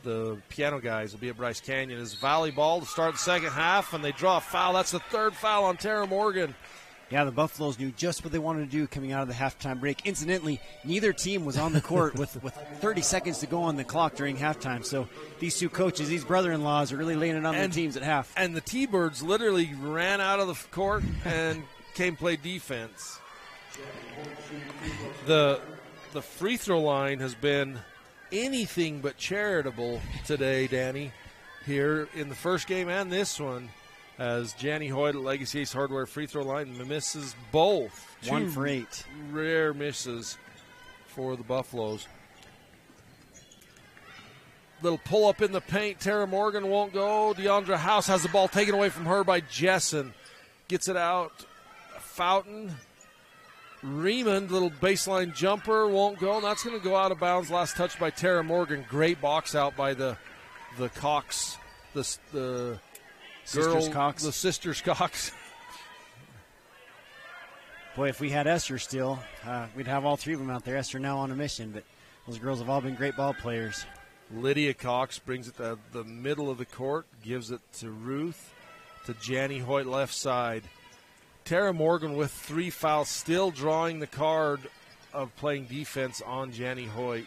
The piano guys will be at Bryce Canyon. It's volleyball to start the second half, and they draw a foul. That's the third foul on Tara Morgan. Yeah, the Buffaloes knew just what they wanted to do coming out of the halftime break. Incidentally, neither team was on the court with 30 seconds to go on the clock during halftime. So these two coaches, these brother-in-laws, are really laying it on their teams at half. And the T-Birds literally ran out of the court and came play defense. The free throw line has been anything but charitable today, Danny, here in the first game and this one. As Janny Hoyt at Legacy Ace Hardware free throw line misses both. 1 for 8. Rare misses for the Buffaloes. Little pull up in the paint. Tara Morgan won't go. Deandra House has the ball taken away from her by Jessen. Gets it out. Fountain. Riemann, little baseline jumper, won't go. And that's going to go out of bounds. Last touch by Tara Morgan. Great box out by the Cox. The Sisters Cox. The Sisters Cox. Boy, if we had Esther still, we'd have all three of them out there. Esther now on a mission, but those girls have all been great ball players. Lydia Cox brings it to the middle of the court, gives it to Ruth, to Janny Hoyt left side. Tara Morgan with 3 fouls, still drawing the card of playing defense on Janny Hoyt.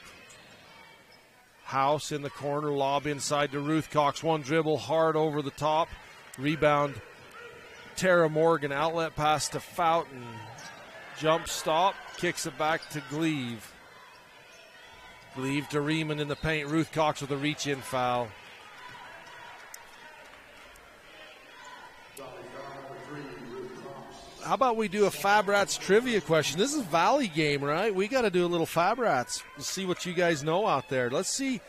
House in the corner, lob inside to Ruth Cox. 1 dribble, hard over the top. Rebound, Tara Morgan. Outlet pass to Fountain. Jump stop, kicks it back to Gleave. Gleave to Riemann in the paint. Ruth Cox with a reach-in foul. How about we do a Fab Rats trivia question? This is Valley game, right? We got to do a little Fab Rats to see what you guys know out there. Let's see.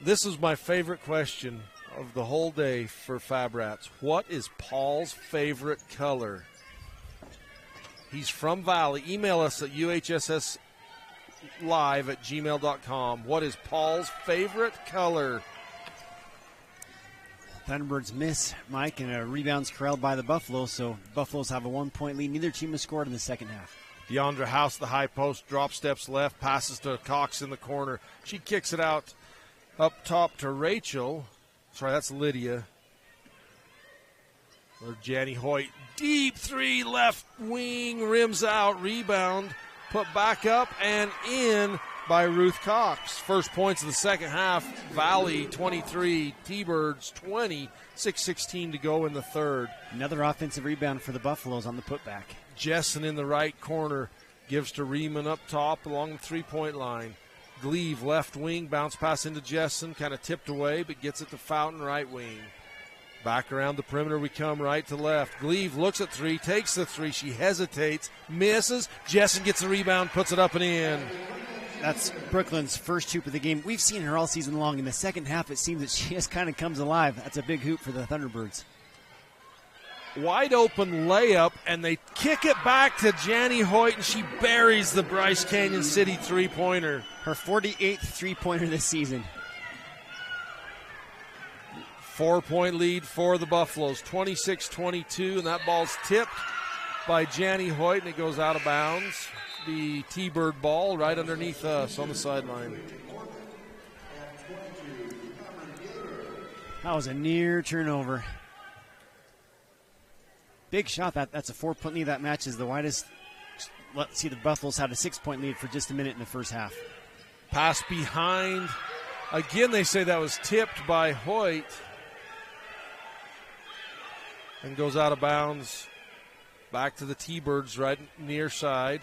This is my favorite question of the whole day for Fab Rats. What is Paul's favorite color? He's from Valley. Email us at uhsslive@gmail.com. What is Paul's favorite color? Thunderbirds miss, Mike, and rebounds corralled by the Buffaloes, so Buffaloes have a 1-point lead. Neither team has scored in the second half. Deandra House, the high post, drop steps left, passes to Cox in the corner. She kicks it out up top to Rachel. Sorry, that's Lydia. Or Janny Hoyt. Deep 3, left wing, rims out, rebound, put back up and in by Ruth Cox. First points of the second half. Valley 23, T-Birds 20, 6:16 to go in the third. Another offensive rebound for the Buffaloes on the putback. Jessen in the right corner gives to Riemann up top along the three-point line. Gleave left wing, bounce pass into Jessen, kind of tipped away, but gets it to Fountain right wing. Back around the perimeter we come, right to left. Gleave looks at 3, takes the 3. She hesitates, misses. Jessen gets the rebound, puts it up and in. That's Brooklyn's first hoop of the game. We've seen her all season long. In the second half, it seems that she just kind of comes alive. That's a big hoop for the Thunderbirds. Wide open layup, and they kick it back to Janny Hoyt, and she buries the Bryce Canyon City three-pointer. Her 48th three-pointer this season. 4-point lead for the Buffaloes, 26-22, and that ball's tipped by Janny Hoyt, and it goes out of bounds. The T-Bird ball right underneath us on the sideline. That was a near turnover. Big shot. That's a 4-point lead. That matches the widest. Let's see, the Buffaloes had a 6-point lead for just a minute in the first half. Pass behind. Again, they say that was tipped by Hoyt. And goes out of bounds. Back to the T-Birds right near side.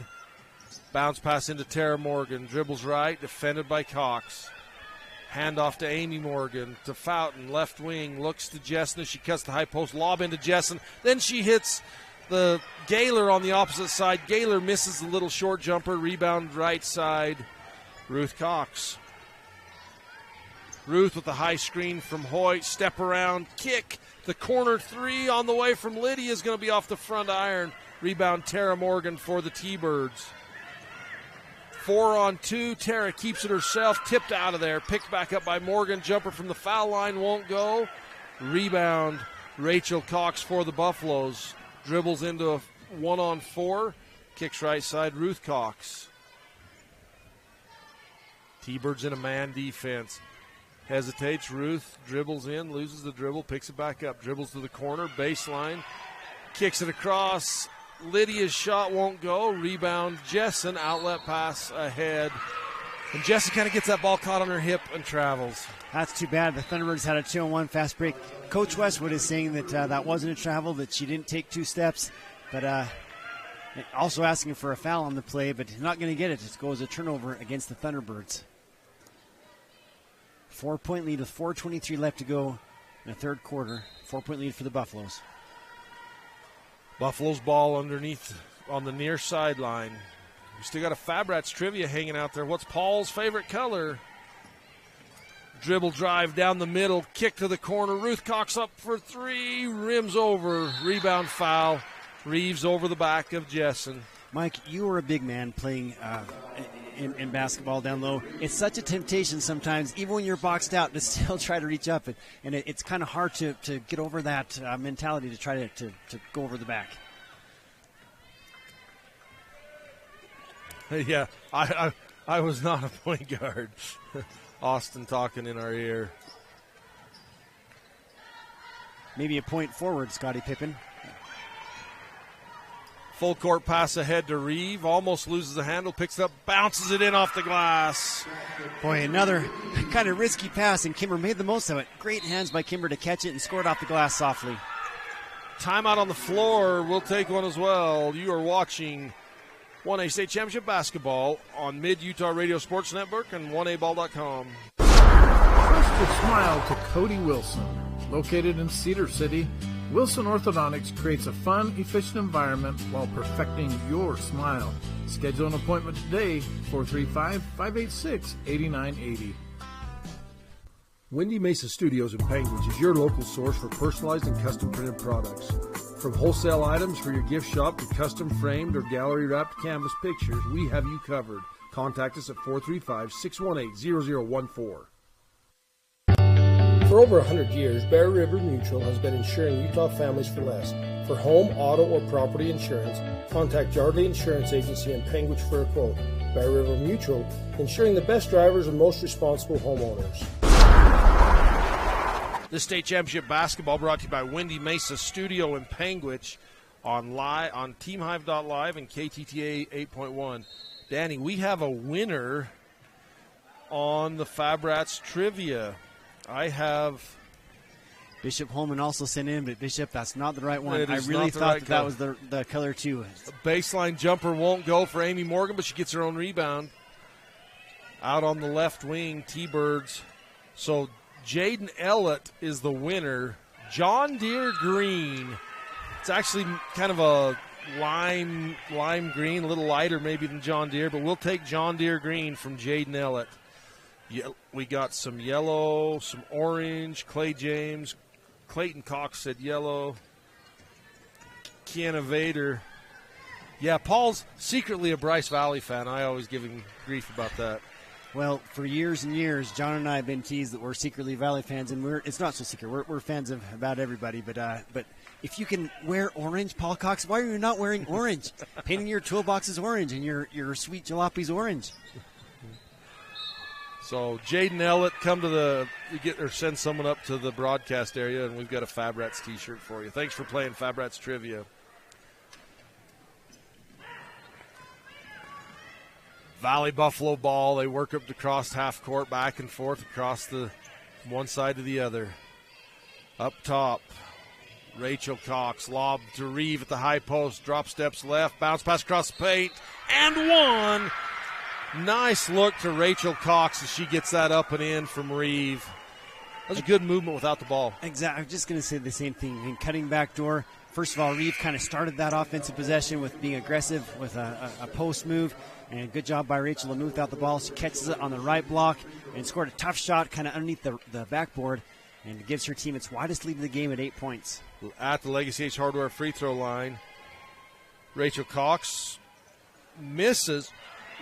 Bounce pass into Tara Morgan. Dribbles right, defended by Cox. Handoff to Amy Morgan, to Fountain, left wing, looks to Jessen. She cuts the high post, lob into Jessen. Then she hits the Gaylor on the opposite side. Gaylor misses the little short jumper. Rebound right side, Ruth Cox. Ruth with the high screen from Hoyt. Step around, kick. The corner 3 on the way from Lydia is going to be off the front iron. Rebound Tara Morgan for the T-Birds. 4-on-2. Tara keeps it herself. Tipped out of there. Picked back up by Morgan. Jumper from the foul line won't go. Rebound Rachel Cox for the Buffaloes. Dribbles into a 1-on-4. Kicks right side. Ruth Cox. T-Birds in a man defense. Hesitates. Ruth dribbles in. Loses the dribble. Picks it back up. Dribbles to the corner. Baseline. Kicks it across. Lydia's shot won't go. Rebound, Jessen, outlet pass ahead. And Jessen kind of gets that ball caught on her hip and travels. That's too bad. The Thunderbirds had a 2-on-1 fast break. Coach Westwood is saying that that wasn't a travel, that she didn't take 2 steps. But also asking for a foul on the play, but not going to get it. It goes a turnover against the Thunderbirds. 4-point lead with 4:23 left to go in the third quarter. 4-point lead for the Buffaloes. Buffalo's ball underneath on the near sideline. We still got a Fabrats trivia hanging out there. What's Paul's favorite color? Dribble drive down the middle, kick to the corner. Ruth Cox up for 3, rims over, rebound foul. Reeves over the back of Jessen. Mike, you were a big man playing in basketball down low. It's such a temptation sometimes, even when you're boxed out, to still try to reach up. And it's kind of hard to get over that mentality to try to go over the back. Yeah, I was not a point guard. Austin talking in our ear. Maybe a point forward, Scottie Pippen. Full court pass ahead to Reeve. Almost loses the handle. Picks it up. Bounces it in off the glass. Boy, another kind of risky pass, and Kimber made the most of it. Great hands by Kimber to catch it and score it off the glass softly. Timeout on the floor. We'll take one as well. You are watching 1A State Championship Basketball on Mid-Utah Radio Sports Network and 1aball.com. Trust your smile to Cody Wilson. Located in Cedar City, Wilson Orthodontics creates a fun, efficient environment while perfecting your smile. Schedule an appointment today, 435-586-8980. Windy Mesa Studios in Penguins is your local source for personalized and custom printed products. From wholesale items for your gift shop to custom framed or gallery wrapped canvas pictures, we have you covered. Contact us at 435-618-0014. For over 100 years, Bear River Mutual has been insuring Utah families for less. For home, auto, or property insurance, contact Yardley Insurance Agency in Penguich for a quote. Bear River Mutual, insuring the best drivers and most responsible homeowners. This state championship basketball brought to you by Windy Mesa Studio in Penguich on TeamHive.live and KTTA 8.1. Danny, we have a winner on the Fabrats trivia. I have Bishop Holman also sent in, but Bishop, that's not the right one. I It is really not the thought right that was the color too. A baseline jumper won't go for Amy Morgan, but she gets her own rebound. Out on the left wing, T-Birds. So Jaden Ellett is the winner. John Deere green. It's actually kind of a lime green, a little lighter maybe than John Deere, but we'll take John Deere green from Jaden Ellett. We got some yellow, some orange. Clay James, Clayton Cox said yellow. Kiana Vader. Yeah, Paul's secretly a Bryce Valley fan. I always give him grief about that. Well, for years and years, John and I have been teased that we're secretly Valley fans, and it's not so secret. We're fans of about everybody, but if you can wear orange, Paul Cox, why are you not wearing orange? Painting your toolbox is orange, and your sweet jalape's orange. So Jaden Ellett, send someone up to the broadcast area, and we've got a Fabrats T-shirt for you. Thanks for playing Fabrats Trivia. Valley Buffalo ball. They work up to cross half court, back and forth across the one side to the other. Up top, Rachel Cox, lob to Reeve at the high post, drop steps left, bounce pass across the paint, and one. Nice look to Rachel Cox as she gets that up and in from Reeve. That was a good movement without the ball. Exactly. I was just going to say the same thing. I mean, cutting back door. First of all, Reeve kind of started that offensive possession with being aggressive with a post move. And good job by Rachel to move without the ball. She catches it on the right block and scored a tough shot kind of underneath the backboard. And it gives her team its widest lead of the game at 8 points. At the Legacy H Hardware free throw line, Rachel Cox misses.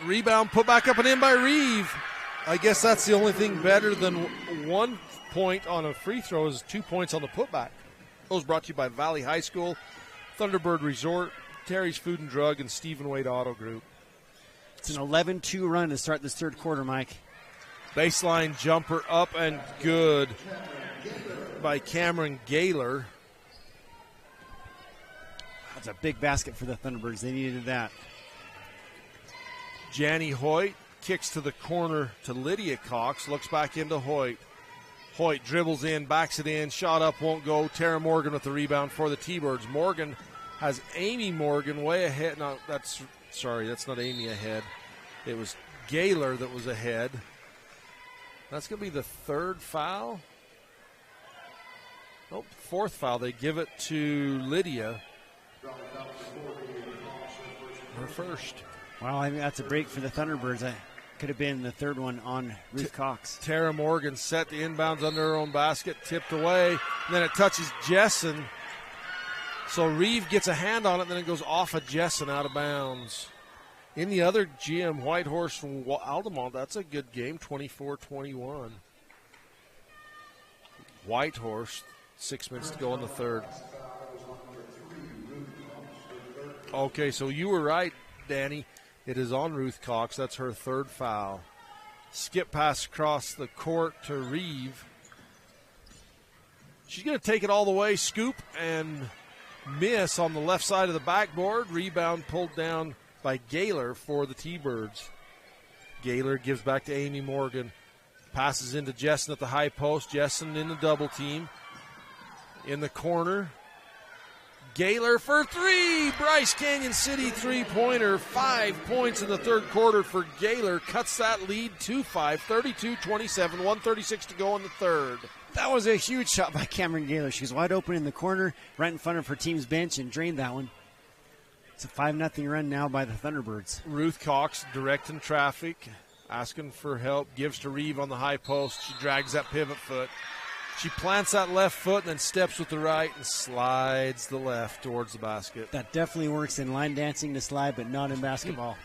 Rebound put back up and in by Reeve. I guess that's the only thing better than 1 point on a free throw is 2 points on the putback. Those brought to you by Valley High School, Thunderbird Resort, Terry's Food and Drug, and Stephen Wade Auto Group. It's an 11-2 run to start this third quarter, Mike. Baseline jumper up and good by Cameron Gaylor. That's a big basket for the Thunderbirds. They needed that. Janny Hoyt kicks to the corner to Lydia Cox. Looks back into Hoyt. Hoyt dribbles in, backs it in. Shot up, won't go. Tara Morgan with the rebound for the T-Birds. Morgan has Amy Morgan way ahead. No, that's not Amy ahead. It was Gaylor that was ahead. That's going to be the third foul. Nope, fourth foul. They give it to Lydia. Her first. Well, I mean, that's a break for the Thunderbirds. That could have been the third one on Ruth Cox. Tara Morgan set the inbounds under her own basket, tipped away, and then it touches Jessen. So Reeve gets a hand on it, and then it goes off of Jessen out of bounds. In the other gym, Whitehorse from Altamont, that's a good game, 24-21. Whitehorse, 6 minutes to go in the third. Okay, so you were right, Danny. It is on Ruth Cox. That's her third foul. Skip pass across the court to Reeve. She's going to take it all the way, scoop, and miss on the left side of the backboard. Rebound pulled down by Gaylor for the T-Birds. Gaylor gives back to Amy Morgan. Passes into Jessen at the high post. Jessen in the double team. In the corner. Gaylor for three. Bryce Canyon City three-pointer. 5 points in the third quarter for Gaylor. Cuts that lead to 5. 32-27. 1:36 to go in the third. That was a huge shot by Cameron Gaylor. She was wide open in the corner, right in front of her team's bench, and drained that one. It's a 5-0 run now by the Thunderbirds. Ruth Cox directing traffic, asking for help, gives to Reeve on the high post. She drags that pivot foot. She plants that left foot and then steps with the right and slides the left towards the basket. That definitely works in line dancing to slide, but not in basketball.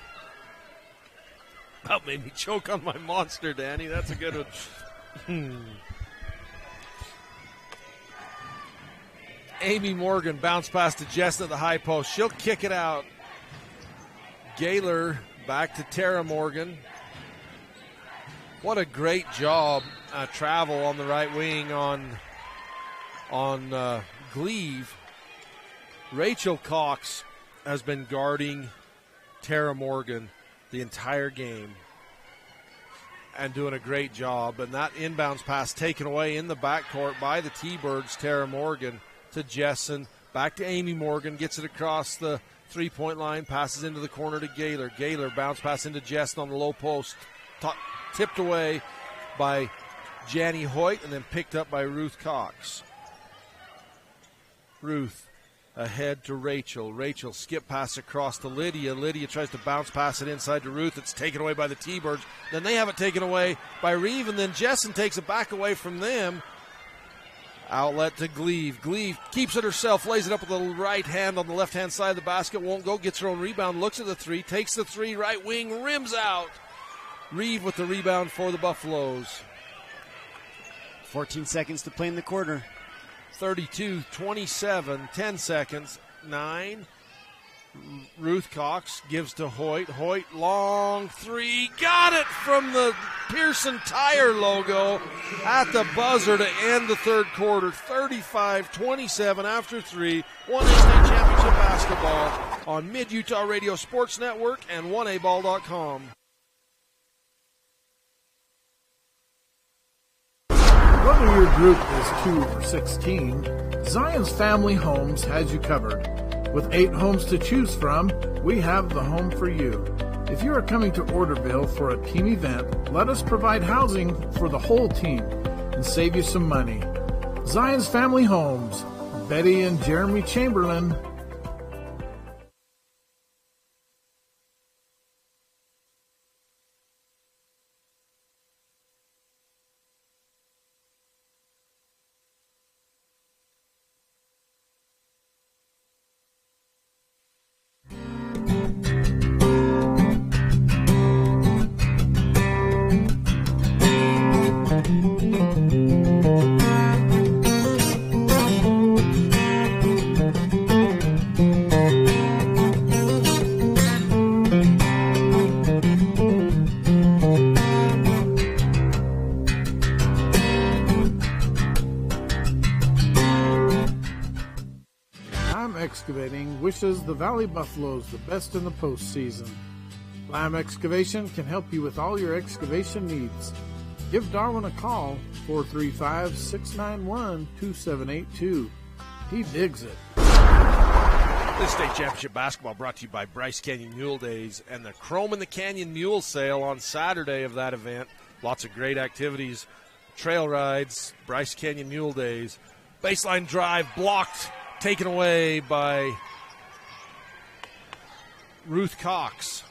That made me choke on my monster, Danny. That's a good one. Amy Morgan bounce pass to Jess at the high post. She'll kick it out. Gaylor back to Tara Morgan. What a great job, travel on the right wing on Gleave. Rachel Cox has been guarding Tara Morgan the entire game and doing a great job. And that inbounds pass taken away in the backcourt by the T-Birds, Tara Morgan to Jessen. Back to Amy Morgan, gets it across the three-point line, passes into the corner to Gaylor. Gaylor bounce pass into Jessen on the low post. Tipped away by Janny Hoyt and then picked up by Ruth Cox. Ruth ahead to Rachel. Rachel skip pass across to Lydia. Lydia tries to bounce pass it inside to Ruth. It's taken away by the T-Birds. Then they have it taken away by Reeve, and then Jessen takes it back away from them. Outlet to Gleave. Gleave keeps it herself, lays it up with the right hand on the left-hand side of the basket. Won't go, gets her own rebound, looks at the three, takes the three, right wing, rims out. Reeve with the rebound for the Buffaloes. 14 seconds to play in the quarter. 32-27, 10 seconds, 9. Ruth Cox gives to Hoyt. Hoyt, long three. Got it from the Pearson Tire logo at the buzzer to end the third quarter. 35-27 after 3. 1A State Championship basketball on Mid-Utah Radio Sports Network and 1aball.com. Whether your group is 2 or 16, Zion's Family Homes has you covered. With 8 homes to choose from, we have the home for you. If you are coming to Orderville for a team event, let us provide housing for the whole team and save you some money. Zion's Family Homes, Betty and Jeremy Chamberlain. Excavation wishes the Valley Buffaloes the best in the postseason. Lamb Excavation can help you with all your excavation needs. Give Darwin a call, 435-691-2782. He digs it. This state championship basketball brought to you by Bryce Canyon Mule Days and the Chrome in the Canyon Mule Sale on Saturday of that event. Lots of great activities, trail rides, Bryce Canyon Mule Days. Baseline drive blocked, taken away by Ruth Cox.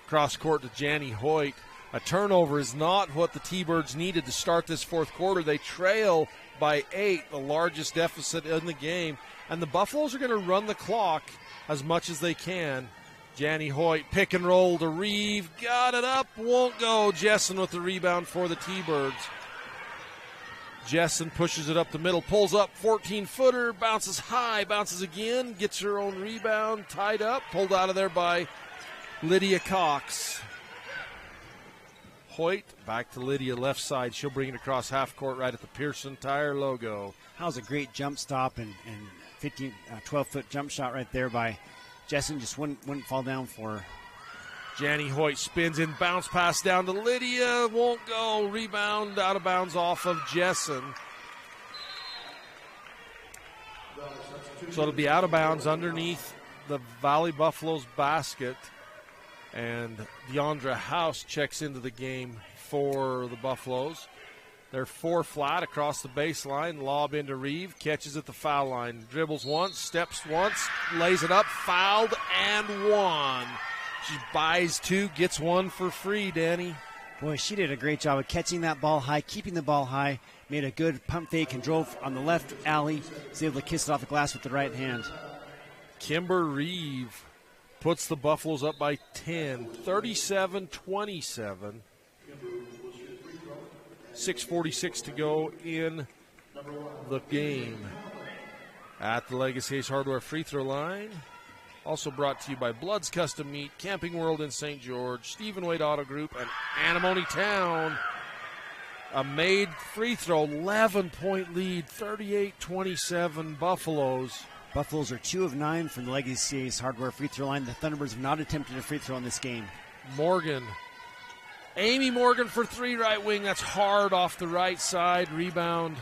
Cross court to Janny Hoyt. A turnover is not what the T-Birds needed to start this fourth quarter. They trail by 8, the largest deficit in the game. And the Buffaloes are going to run the clock as much as they can. Janny Hoyt, pick and roll to Reeve. Got it up, won't go. Jessen with the rebound for the T-Birds. Jessen pushes it up the middle, pulls up, 14-footer, bounces high, bounces again, gets her own rebound, tied up, pulled out of there by Lydia Cox. Hoyt back to Lydia, left side. She'll bring it across half court right at the Pearson Tire logo. That was a great jump stop and 12-foot jump shot right there by Jessen. Just wouldn't fall down for her. Janny Hoyt spins in, bounce pass down to Lydia, won't go. Rebound out of bounds off of Jessen. So it'll be out of bounds underneath the Valley Buffaloes basket. And Deandra House checks into the game for the Buffaloes. They're 4 flat across the baseline. Lob into Reeve, catches at the foul line. Dribbles once, steps once, lays it up, fouled, and one. She buys 2, gets 1 for free, Danny. Boy, she did a great job of catching that ball high, keeping the ball high, made a good pump fake and drove on the left alley, was able to kiss it off the glass with the right hand. Kimber Reeve puts the Buffaloes up by 10, 37-27. 6:46 to go in the game. At the Legacy Ace Hardware free throw line. Also brought to you by Blood's Custom Meat, Camping World in St. George, Stephen Wade Auto Group, and Antimony Town. A made free throw, 11-point lead, 38-27 Buffaloes. Buffaloes are 2 of 9 from the Legacy Ace Hardware free throw line. The Thunderbirds have not attempted a free throw in this game. Morgan. Amy Morgan for 3, right wing. That's hard off the right side. Rebound.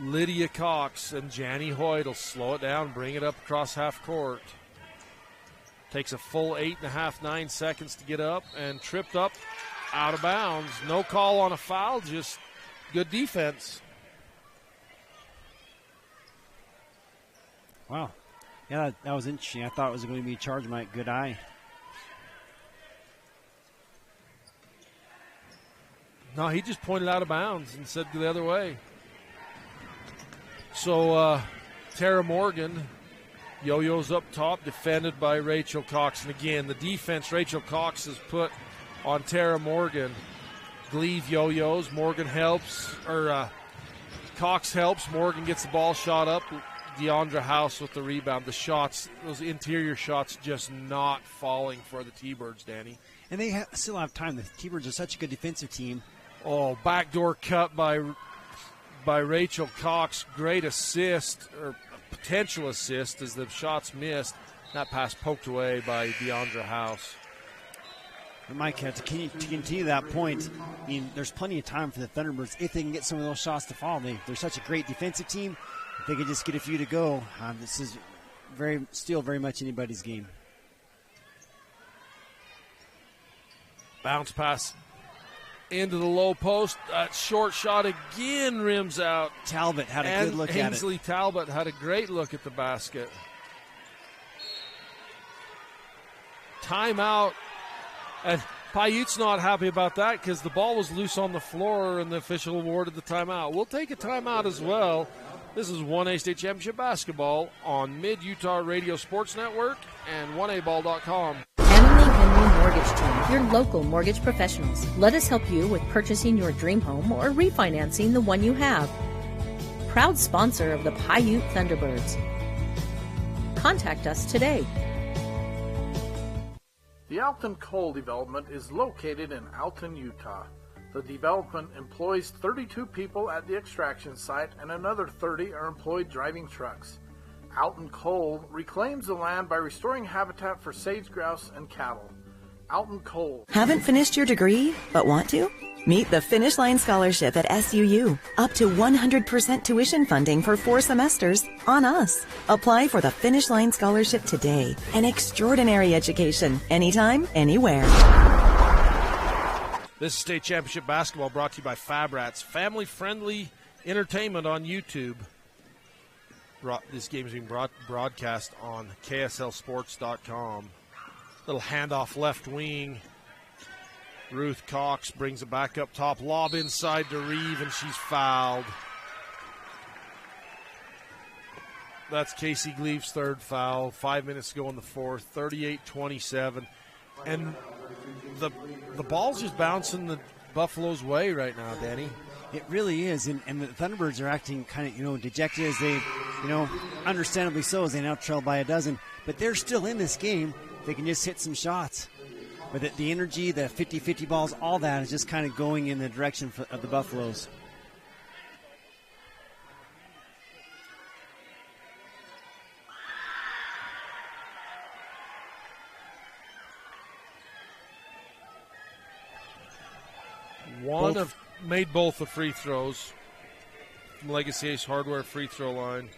Lydia Cox, and Janny Hoyt will slow it down, bring it up across half court. Takes a full 8.5, 9 seconds to get up, and tripped up out of bounds. No call on a foul, just good defense. Wow. Yeah, that was interesting. I thought it was going to be a charge, Mike. Good eye. No, he just pointed out of bounds and said the other way. So Tara Morgan, yo-yos up top, defended by Rachel Cox. And again, the defense Rachel Cox has put on Tara Morgan. Gleave yo-yos, Morgan helps, or Cox helps. Morgan gets the ball shot up. Deandra House with the rebound. The shots, those interior shots, just not falling for the T-Birds, Danny. And they still have time. The T-Birds are such a good defensive team. Oh, backdoor cut by Rachel Cox. Great assist, or potential assist, as the shots missed. That pass poked away by Deandra House. Mike, to continue that point, I mean, there's plenty of time for the Thunderbirds if they can get some of those shots to fall. They're such a great defensive team. If they could just get a few to go, this is still very much anybody's game. Bounce pass into the low post. Short shot again, rims out. Talbot had a good look at it. Ainsley Talbot had a great look at the basket. Timeout. And Piute's not happy about that because the ball was loose on the floor and the official awarded the timeout. We'll take a timeout as well. This is 1A State Championship Basketball on Mid-Utah Radio Sports Network and 1aball.com. Henry Mortgage Team, your local mortgage professionals. Let us help you with purchasing your dream home or refinancing the one you have. Proud sponsor of the Piute Thunderbirds. Contact us today. The Alton Coal Development is located in Alton, Utah. The development employs 32 people at the extraction site and another 30 are employed driving trucks. Alton Coal reclaims the land by restoring habitat for sage grouse and cattle. Alton Coal. Haven't finished your degree, but want to? Meet the Finish Line Scholarship at SUU. Up to 100% tuition funding for 4 semesters on us. Apply for the Finish Line Scholarship today. An extraordinary education, anytime, anywhere. This is State Championship Basketball brought to you by Fabrats. Family-friendly entertainment on YouTube. This game is being broadcast on KSLSports.com. Little handoff left wing. Ruth Cox brings it back up top. Lob inside to Reeve, and she's fouled. That's Casey Gleave's third foul. 5 minutes to go in the fourth. 38-27. And the ball's just bouncing the Buffalo's way right now, Danny. It really is, and the Thunderbirds are acting kind of, dejected as they, understandably so, as they now trail by a dozen. But they're still in this game. They can just hit some shots. But the energy, the 50-50 balls, all that is just kind of going in the direction of the Buffaloes. Made both the free throws from Legacy Ace Hardware free throw line.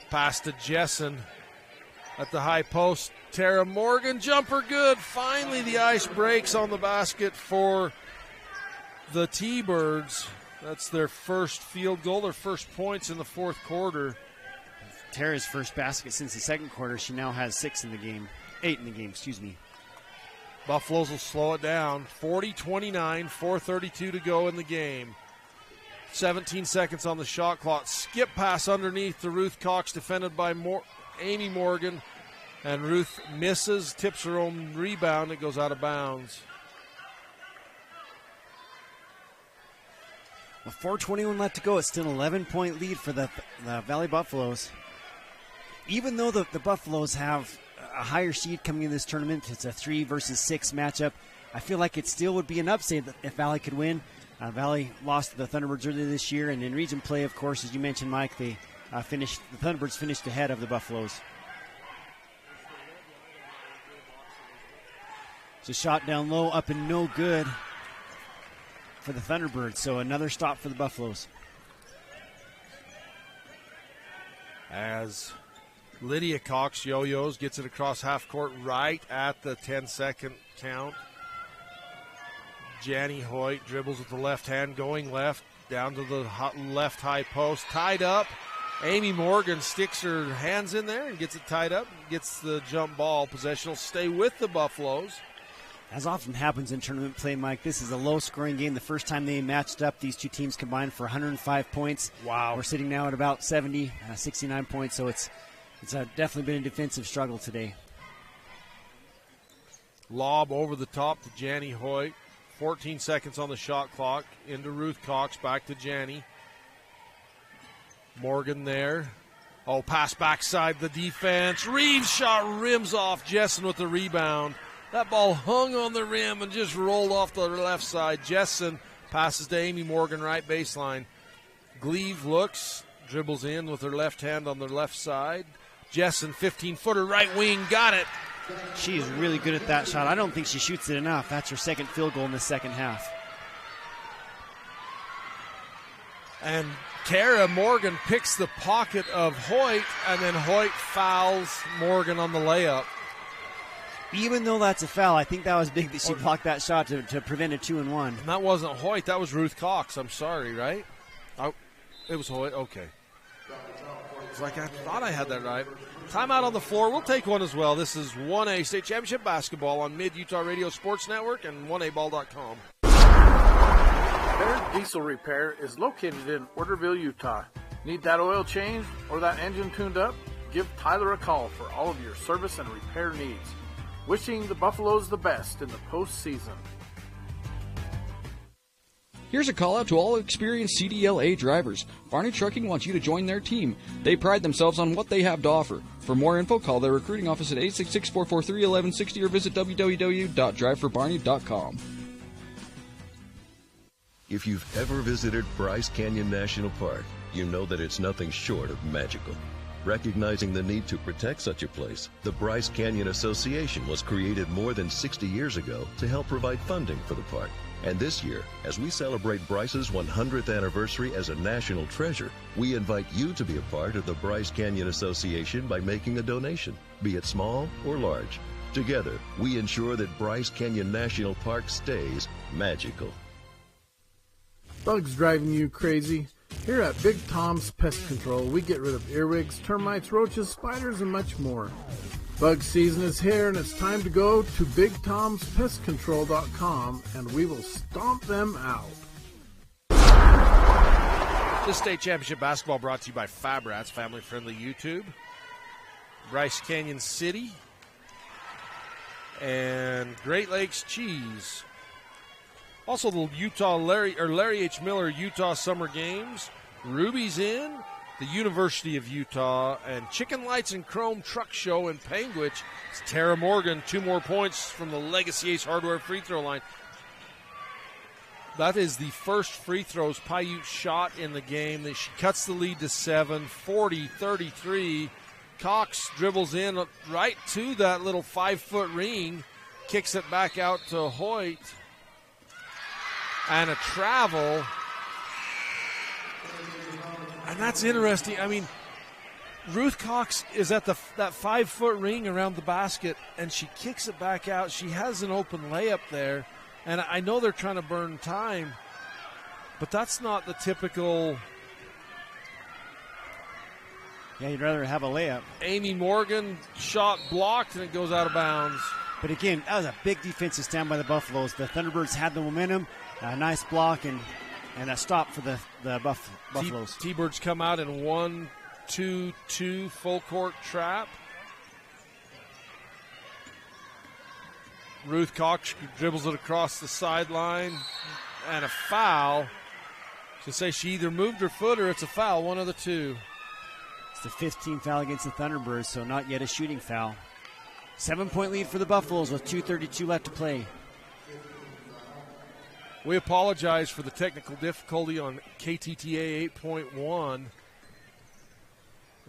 Pass to Jessen at the high post. Tara Morgan, jumper good. Finally the ice breaks on the basket for the T-Birds. That's their first field goal, their first points in the fourth quarter. Tara's first basket since the second quarter. She now has 8 in the game, Buffaloes will slow it down. 40-29, 4:32 to go in the game. 17 seconds on the shot clock. Skip pass underneath to Ruth Cox, defended by Amy Morgan. And Ruth misses, tips her own rebound. It goes out of bounds. With 4:21 left to go, it's still an 11-point lead for the Valley Buffaloes. Even though the Buffaloes have a higher seed coming in this tournament, it's a 3 versus 6 matchup, I feel like it still would be an upset if Valley could win. Valley lost to the Thunderbirds earlier this year, and in region play, of course, as you mentioned, Mike, the Thunderbirds finished ahead of the Buffaloes. It's a shot down low, up and no good for the Thunderbirds, so another stop for the Buffaloes. As Lydia Cox yo-yos, gets it across half court right at the 10-second count. Janny Hoyt dribbles with the left hand, going left, down to the left high post, tied up. Amy Morgan sticks her hands in there and gets it tied up, gets the jump ball. Possession will stay with the Buffaloes. As often happens in tournament play, Mike, this is a low-scoring game. The first time they matched up, these two teams combined for 105 points. Wow. We're sitting now at about 69 points, so it's definitely been a defensive struggle today. Lob over the top to Janny Hoyt. 14 seconds on the shot clock. Into Ruth Cox, back to Janny. Morgan there. Oh, pass backside the defense. Reeves shot rims off. Jessen with the rebound. That ball hung on the rim and just rolled off the left side. Jessen passes to Amy Morgan, right baseline. Gleave looks, dribbles in with her left hand on the left side. Jessen, 15-footer, right wing, got it. She is really good at that shot. I don't think she shoots it enough. That's her second field goal in the second half. And Tara Morgan picks the pocket of Hoyt, and then Hoyt fouls Morgan on the layup. Even though that's a foul, I think that was big that she blocked that shot to prevent a 2-1. And that wasn't Hoyt, that was Ruth Cox. I'm sorry, right? Oh, it was Hoyt, okay. It's like I thought I had that right. Timeout on the floor. We'll take one as well. This is 1A State Championship Basketball on Mid-Utah Radio Sports Network and 1aball.com. Bear Diesel Repair is located in Orderville, Utah. Need that oil changed or that engine tuned up? Give Tyler a call for all of your service and repair needs. Wishing the Buffaloes the best in the postseason. Here's a call out to all experienced CDLA drivers. Barney Trucking wants you to join their team. They pride themselves on what they have to offer. For more info, call their recruiting office at 866-443-1160 or visit www.driveforbarney.com. If you've ever visited Bryce Canyon National Park, you know that it's nothing short of magical. Recognizing the need to protect such a place, the Bryce Canyon Association was created more than 60 years ago to help provide funding for the park. And this year, as we celebrate Bryce's 100th anniversary as a national treasure, we invite you to be a part of the Bryce Canyon Association by making a donation, be it small or large. Together, we ensure that Bryce Canyon National Park stays magical. Bugs driving you crazy? Here at Big Tom's Pest Control, we get rid of earwigs, termites, roaches, spiders, and much more. Bug season is here, and it's time to go to BigTom'sPestControl.com, and we will stomp them out. This state championship basketball brought to you by Fab-Rats, family-friendly YouTube, Bryce Canyon City, and Great Lakes Cheese. Also, the Larry H. Miller Utah Summer Games, Ruby's Inn, the University of Utah, and Chicken Lights and Chrome Truck Show in Panguitch. It's Tara Morgan, 2 more points from the Legacy Ace Hardware free throw line. That is the first free throws Piute shot in the game. She cuts the lead to 7, 40-33. Cox dribbles in right to that little 5-foot ring, kicks it back out to Hoyt. And a travel. And that's interesting. I mean, Ruth Cox is at that 5-foot ring around the basket, and she kicks it back out. She has an open layup there. And I know they're trying to burn time, but that's not the typical. Yeah, you'd rather have a layup. Amy Morgan shot blocked, and it goes out of bounds. But again, that was a big defensive stand by the Buffaloes. The Thunderbirds had the momentum. A nice block and a stop for the Buffaloes. T-Birds come out in 1-2-2 full court trap. Ruth Cox dribbles it across the sideline, and a foul. To say she either moved her foot or it's a foul, one of the two. It's the 15th foul against the Thunderbirds, so not yet a shooting foul. 7-point lead for the Buffaloes with 2:32 left to play. We apologize for the technical difficulty on KTTA 8.1.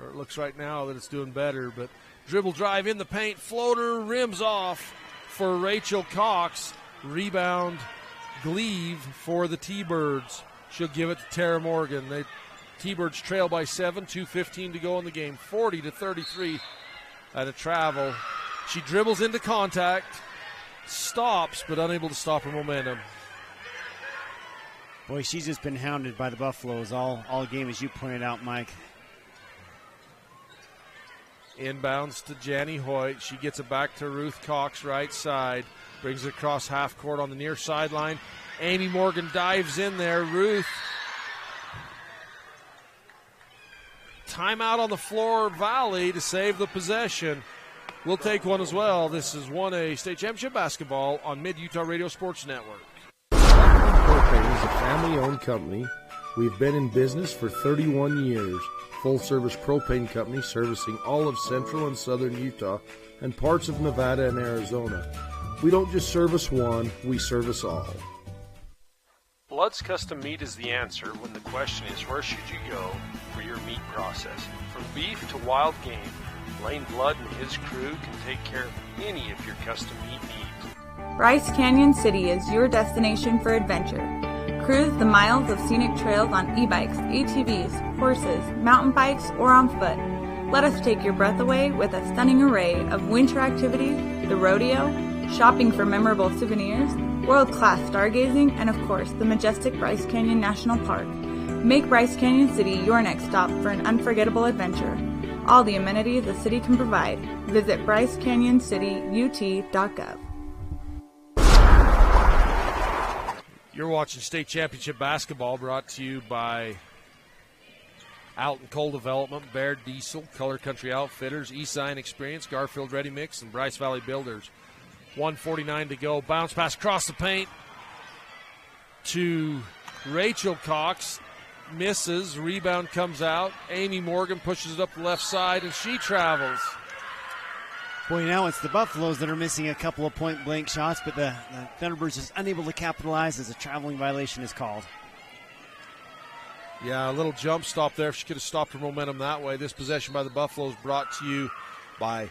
Or it looks right now that it's doing better, but dribble drive in the paint, floater, rims off for Rachel Cox. Rebound, Gleave for the T-Birds. She'll give it to Tara Morgan. The T-Birds trail by 7, 2:15 to go in the game, 40-33 at a travel. She dribbles into contact, stops, but unable to stop her momentum. Boy, she's just been hounded by the Buffaloes all game, as you pointed out, Mike. Inbounds to Janny Hoyt. She gets it back to Ruth Cox, right side. Brings it across half court on the near sideline. Amy Morgan dives in there. Ruth. Timeout on the floor, Valley, to save the possession. We'll take one as well. This is 1A State Championship Basketball on Mid-Utah Radio Sports Network. Propane is a family-owned company. We've been in business for 31 years. Full-service propane company servicing all of central and southern Utah and parts of Nevada and Arizona. We don't just service one, we service all. Blood's Custom Meat is the answer when the question is where should you go for your meat processing. From beef to wild game, Lane Blood and his crew can take care of any of your custom meat needs. Bryce Canyon City is your destination for adventure. Cruise the miles of scenic trails on e-bikes, ATVs, horses, mountain bikes, or on foot. Let us take your breath away with a stunning array of winter activities, the rodeo, shopping for memorable souvenirs, world-class stargazing, and of course, the majestic Bryce Canyon National Park. Make Bryce Canyon City your next stop for an unforgettable adventure. All the amenities the city can provide. Visit BryceCanyonCityUT.gov. You're watching State Championship Basketball, brought to you by Alton Coal Development, Baird Diesel, Color Country Outfitters, East Zion Experience, Garfield Ready Mix, and Bryce Valley Builders. 1:49 to go. Bounce pass across the paint to Rachel Cox. Misses. Rebound comes out. Amy Morgan pushes it up the left side, and she travels. Boy, now it's the Buffaloes that are missing a couple of point-blank shots, but the Thunderbirds is unable to capitalize as a traveling violation is called. Yeah, a little jump stop there. If she could have stopped her momentum that way. This possession by the Buffaloes brought to you by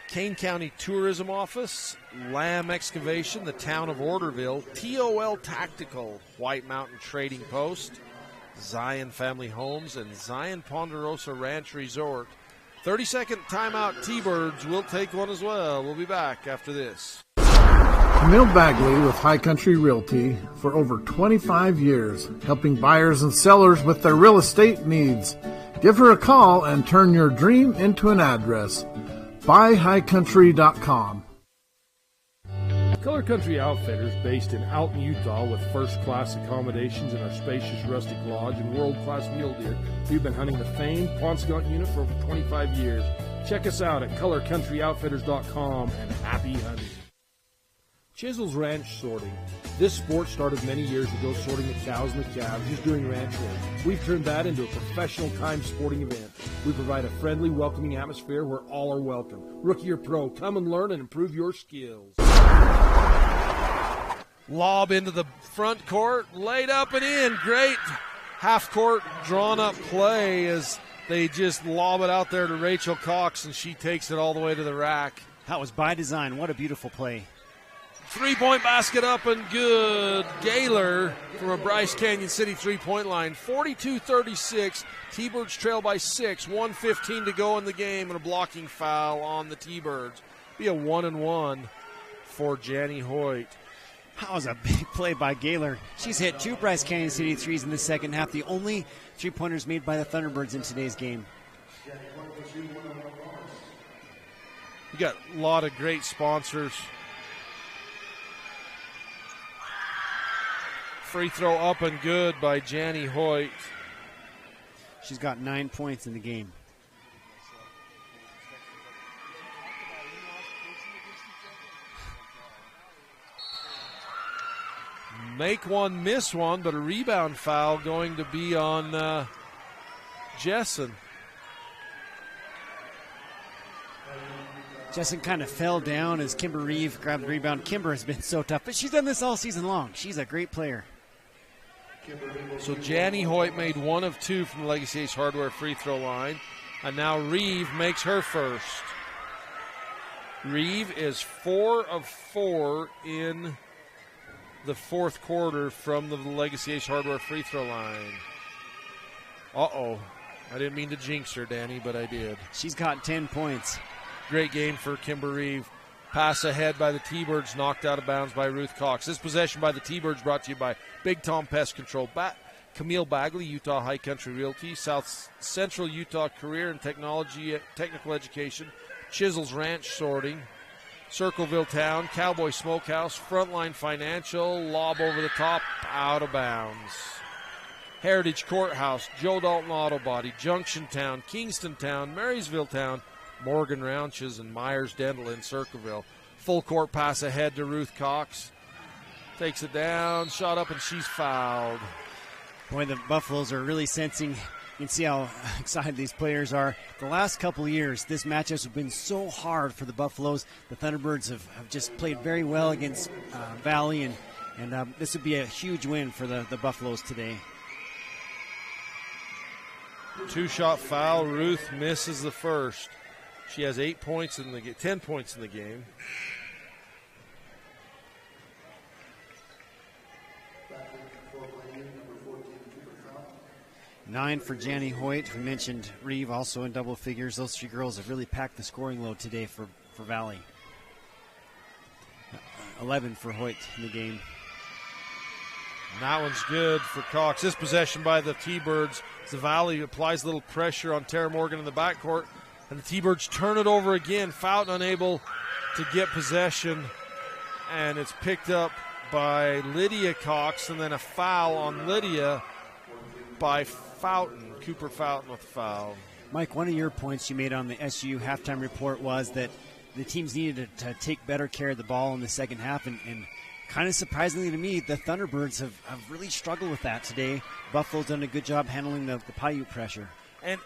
Kane County Tourism Office, Lamb Excavation, the Town of Orderville, TOL Tactical, White Mountain Trading Post, Zion Family Homes, and Zion Ponderosa Ranch Resort. 30-second timeout. T-Birds will take one as well. We'll be back after this. Camille Bagley with High Country Realty for over 25 years, helping buyers and sellers with their real estate needs. Give her a call and turn your dream into an address. BuyHighCountry.com. Color Country Outfitters, based in Alton, Utah, with first-class accommodations in our spacious rustic lodge and world-class mule deer. We've been hunting the famed Quonset unit for over 25 years. Check us out at colorcountryoutfitters.com and happy hunting. Chisel's Ranch Sorting. This sport started many years ago sorting the cows and the calves, just doing ranch work. We've turned that into a professional time sporting event. We provide a friendly, welcoming atmosphere where all are welcome. Rookie or pro, come and learn and improve your skills. Lob into the front court, laid up and in. Great half-court drawn-up play as they just lob it out there to Rachel Cox, and she takes it all the way to the rack. That was by design. What a beautiful play. Three-point basket up and good. Gaylor from a Bryce Canyon City three-point line. 42-36. T-Birds trail by 6. 1:15 to go in the game, and a blocking foul on the T-Birds. Be a 1-and-1 for Janny Hoyt. That was a big play by Gaylor. She's hit 2 Bryce Canyon City threes in the second half, the only three-pointers made by the Thunderbirds in today's game. You got a lot of great sponsors. Free throw up and good by Janny Hoyt. She's got 9 points in the game. Make one, miss one, but a rebound foul going to be on Jessen. Jessen kind of fell down as Kimber Reeve grabbed the rebound. Kimber has been so tough, but she's done this all season long. She's a great player. So Janny Hoyt made 1 of 2 from the Legacy Ace Hardware free throw line. And now Reeve makes her first. Reeve is 4 of 4 in the fourth quarter from the Legacy Ace Hardware free throw line. Uh-oh. I didn't mean to jinx her, Danny, but I did. She's got 10 points. Great game for Kimber Reeve. Pass ahead by the T-Birds, knocked out of bounds by Ruth Cox. This possession by the T-Birds brought to you by Big Tom Pest Control. Camille Bagley, Utah High Country Realty, South Central Utah Career and Technical Education, Chisel's Ranch Sorting, Circleville Town, Cowboy Smokehouse, Frontline Financial, lob over the top, out of bounds. Heritage Courthouse, Joe Dalton Auto Body, Junction Town, Kingston Town, Marysville Town, Morgan Rounches, and Myers Dental in Circleville. Full court pass ahead to Ruth Cox. Takes it down, shot up, and she's fouled. Boy, the Buffaloes are really sensing. You can see how excited these players are. The last couple of years, this matchup has been so hard for the Buffaloes. The Thunderbirds have just played very well against Valley, and this would be a huge win for the Buffaloes today. 2-shot foul. Ruth misses the first. She has 8 points in the 10 points in the game. Nine for Janny Hoyt. We mentioned Reeve also in double figures. Those 3 girls have really packed the scoring load today for Valley. 11 for Hoyt in the game. And that one's good for Cox. This possession by the T-Birds. The Valley applies a little pressure on Tara Morgan in the backcourt. And the T-Birds turn it over again. Fountain unable to get possession. And it's picked up by Lydia Cox. And then a foul on Lydia by Fountain. Cooper Fountain with the foul. Mike, one of your points you made on the SU halftime report was that the teams needed to take better care of the ball in the second half. And kind of surprisingly to me, the Thunderbirds have really struggled with that today. Buffalo's done a good job handling the Piute pressure. And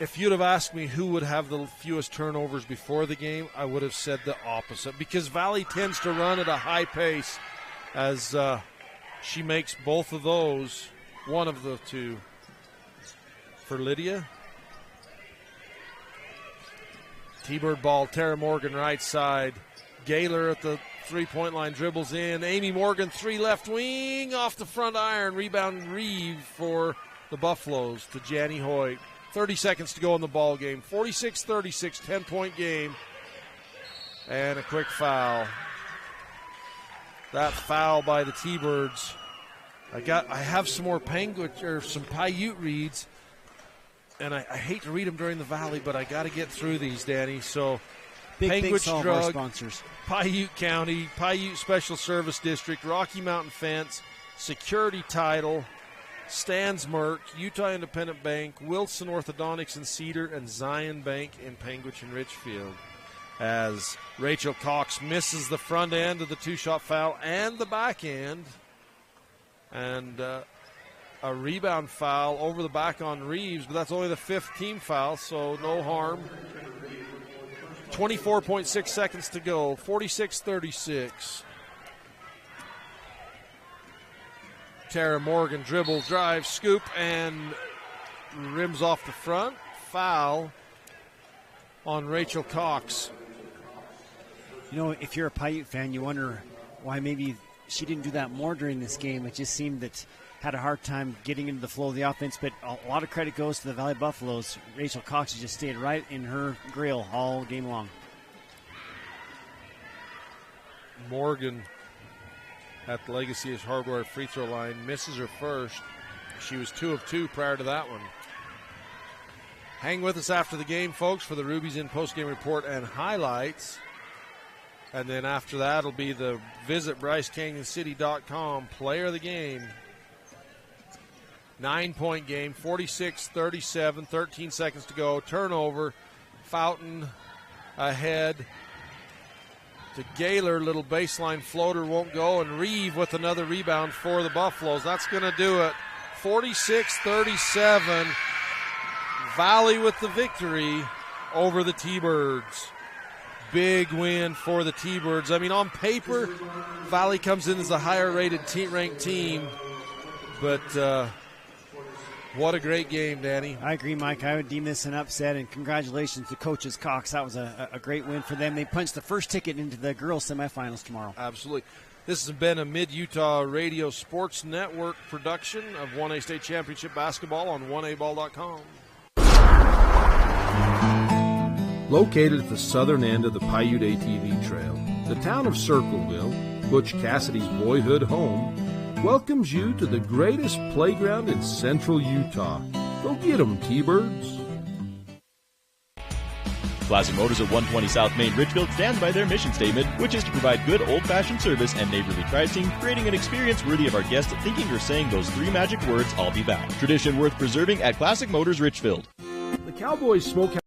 if you'd have asked me who would have the fewest turnovers before the game, I would have said the opposite, because Valley tends to run at a high pace as she makes both of those, one of the two, for Lydia. T-Bird ball, Tara Morgan right side. Gaylor at the three-point line, dribbles in. Amy Morgan, three left wing, off the front iron. Rebound Reeve for the Buffaloes to Janny Hoyt. 30 seconds to go in the ball game. 46-36, 10-point game. And a quick foul. That foul by the T-Birds. I have some more some Piute reads, and I hate to read them during the Valley, but I got to get through these, Danny. So, Thanks to all of our sponsors. Piute County, Piute Special Service District, Rocky Mountain Fence, Security Title, Stans Merck, Utah Independent Bank, Wilson Orthodontics in Cedar, and Zion Bank in Panguitch and Richfield. As Rachel Cox misses the front end of the two-shot foul and the back end. And a rebound foul over the back on Reeves, but that's only the fifth team foul, so no harm. 24.6 seconds to go, 46-36. Tara Morgan dribbles, drives, scoop, and rims off the front. Foul on Rachel Cox. You know, if you're a Piute fan, you wonder why maybe she didn't do that more during this game. It just seemed that had a hard time getting into the flow of the offense, but a lot of credit goes to the Valley Buffaloes. Rachel Cox just stayed right in her grill all game long. Morgan at the Legacy Hardware free throw line misses her first. She was 2 of 2 prior to that one. Hang with us after the game, folks, for the Rubies In post-game report and highlights. And then after that, it'll be the visit BryceCanyonCity.com player of the game. 9-point game, 46-37, 13 seconds to go. Turnover, Fountain ahead to Gaylor. Little baseline floater won't go, and Reeve with another rebound for the Buffaloes. That's going to do it. 46-37, Valley with the victory over the T-Birds. Big win for the T-Birds. I mean, on paper, Valley comes in as a higher-rated ranked team, but what a great game, Danny. I agree, Mike. I would deem this an upset, and congratulations to Coaches Cox. That was a great win for them. They punched the first ticket into the girls' semifinals tomorrow. Absolutely. This has been a Mid-Utah Radio Sports Network production of 1A State Championship Basketball on 1aball.com. Located at the southern end of the Piute ATV Trail, the town of Circleville, Butch Cassidy's boyhood home, welcomes you to the greatest playground in central Utah. Go get 'em, T-Birds. Classic Motors of 120 South Main Richfield stands by their mission statement, which is to provide good old-fashioned service and neighborly pricing, creating an experience worthy of our guests thinking or saying those 3 magic words, I'll be back. Tradition worth preserving at Classic Motors Richfield. The Cowboys Smokehouse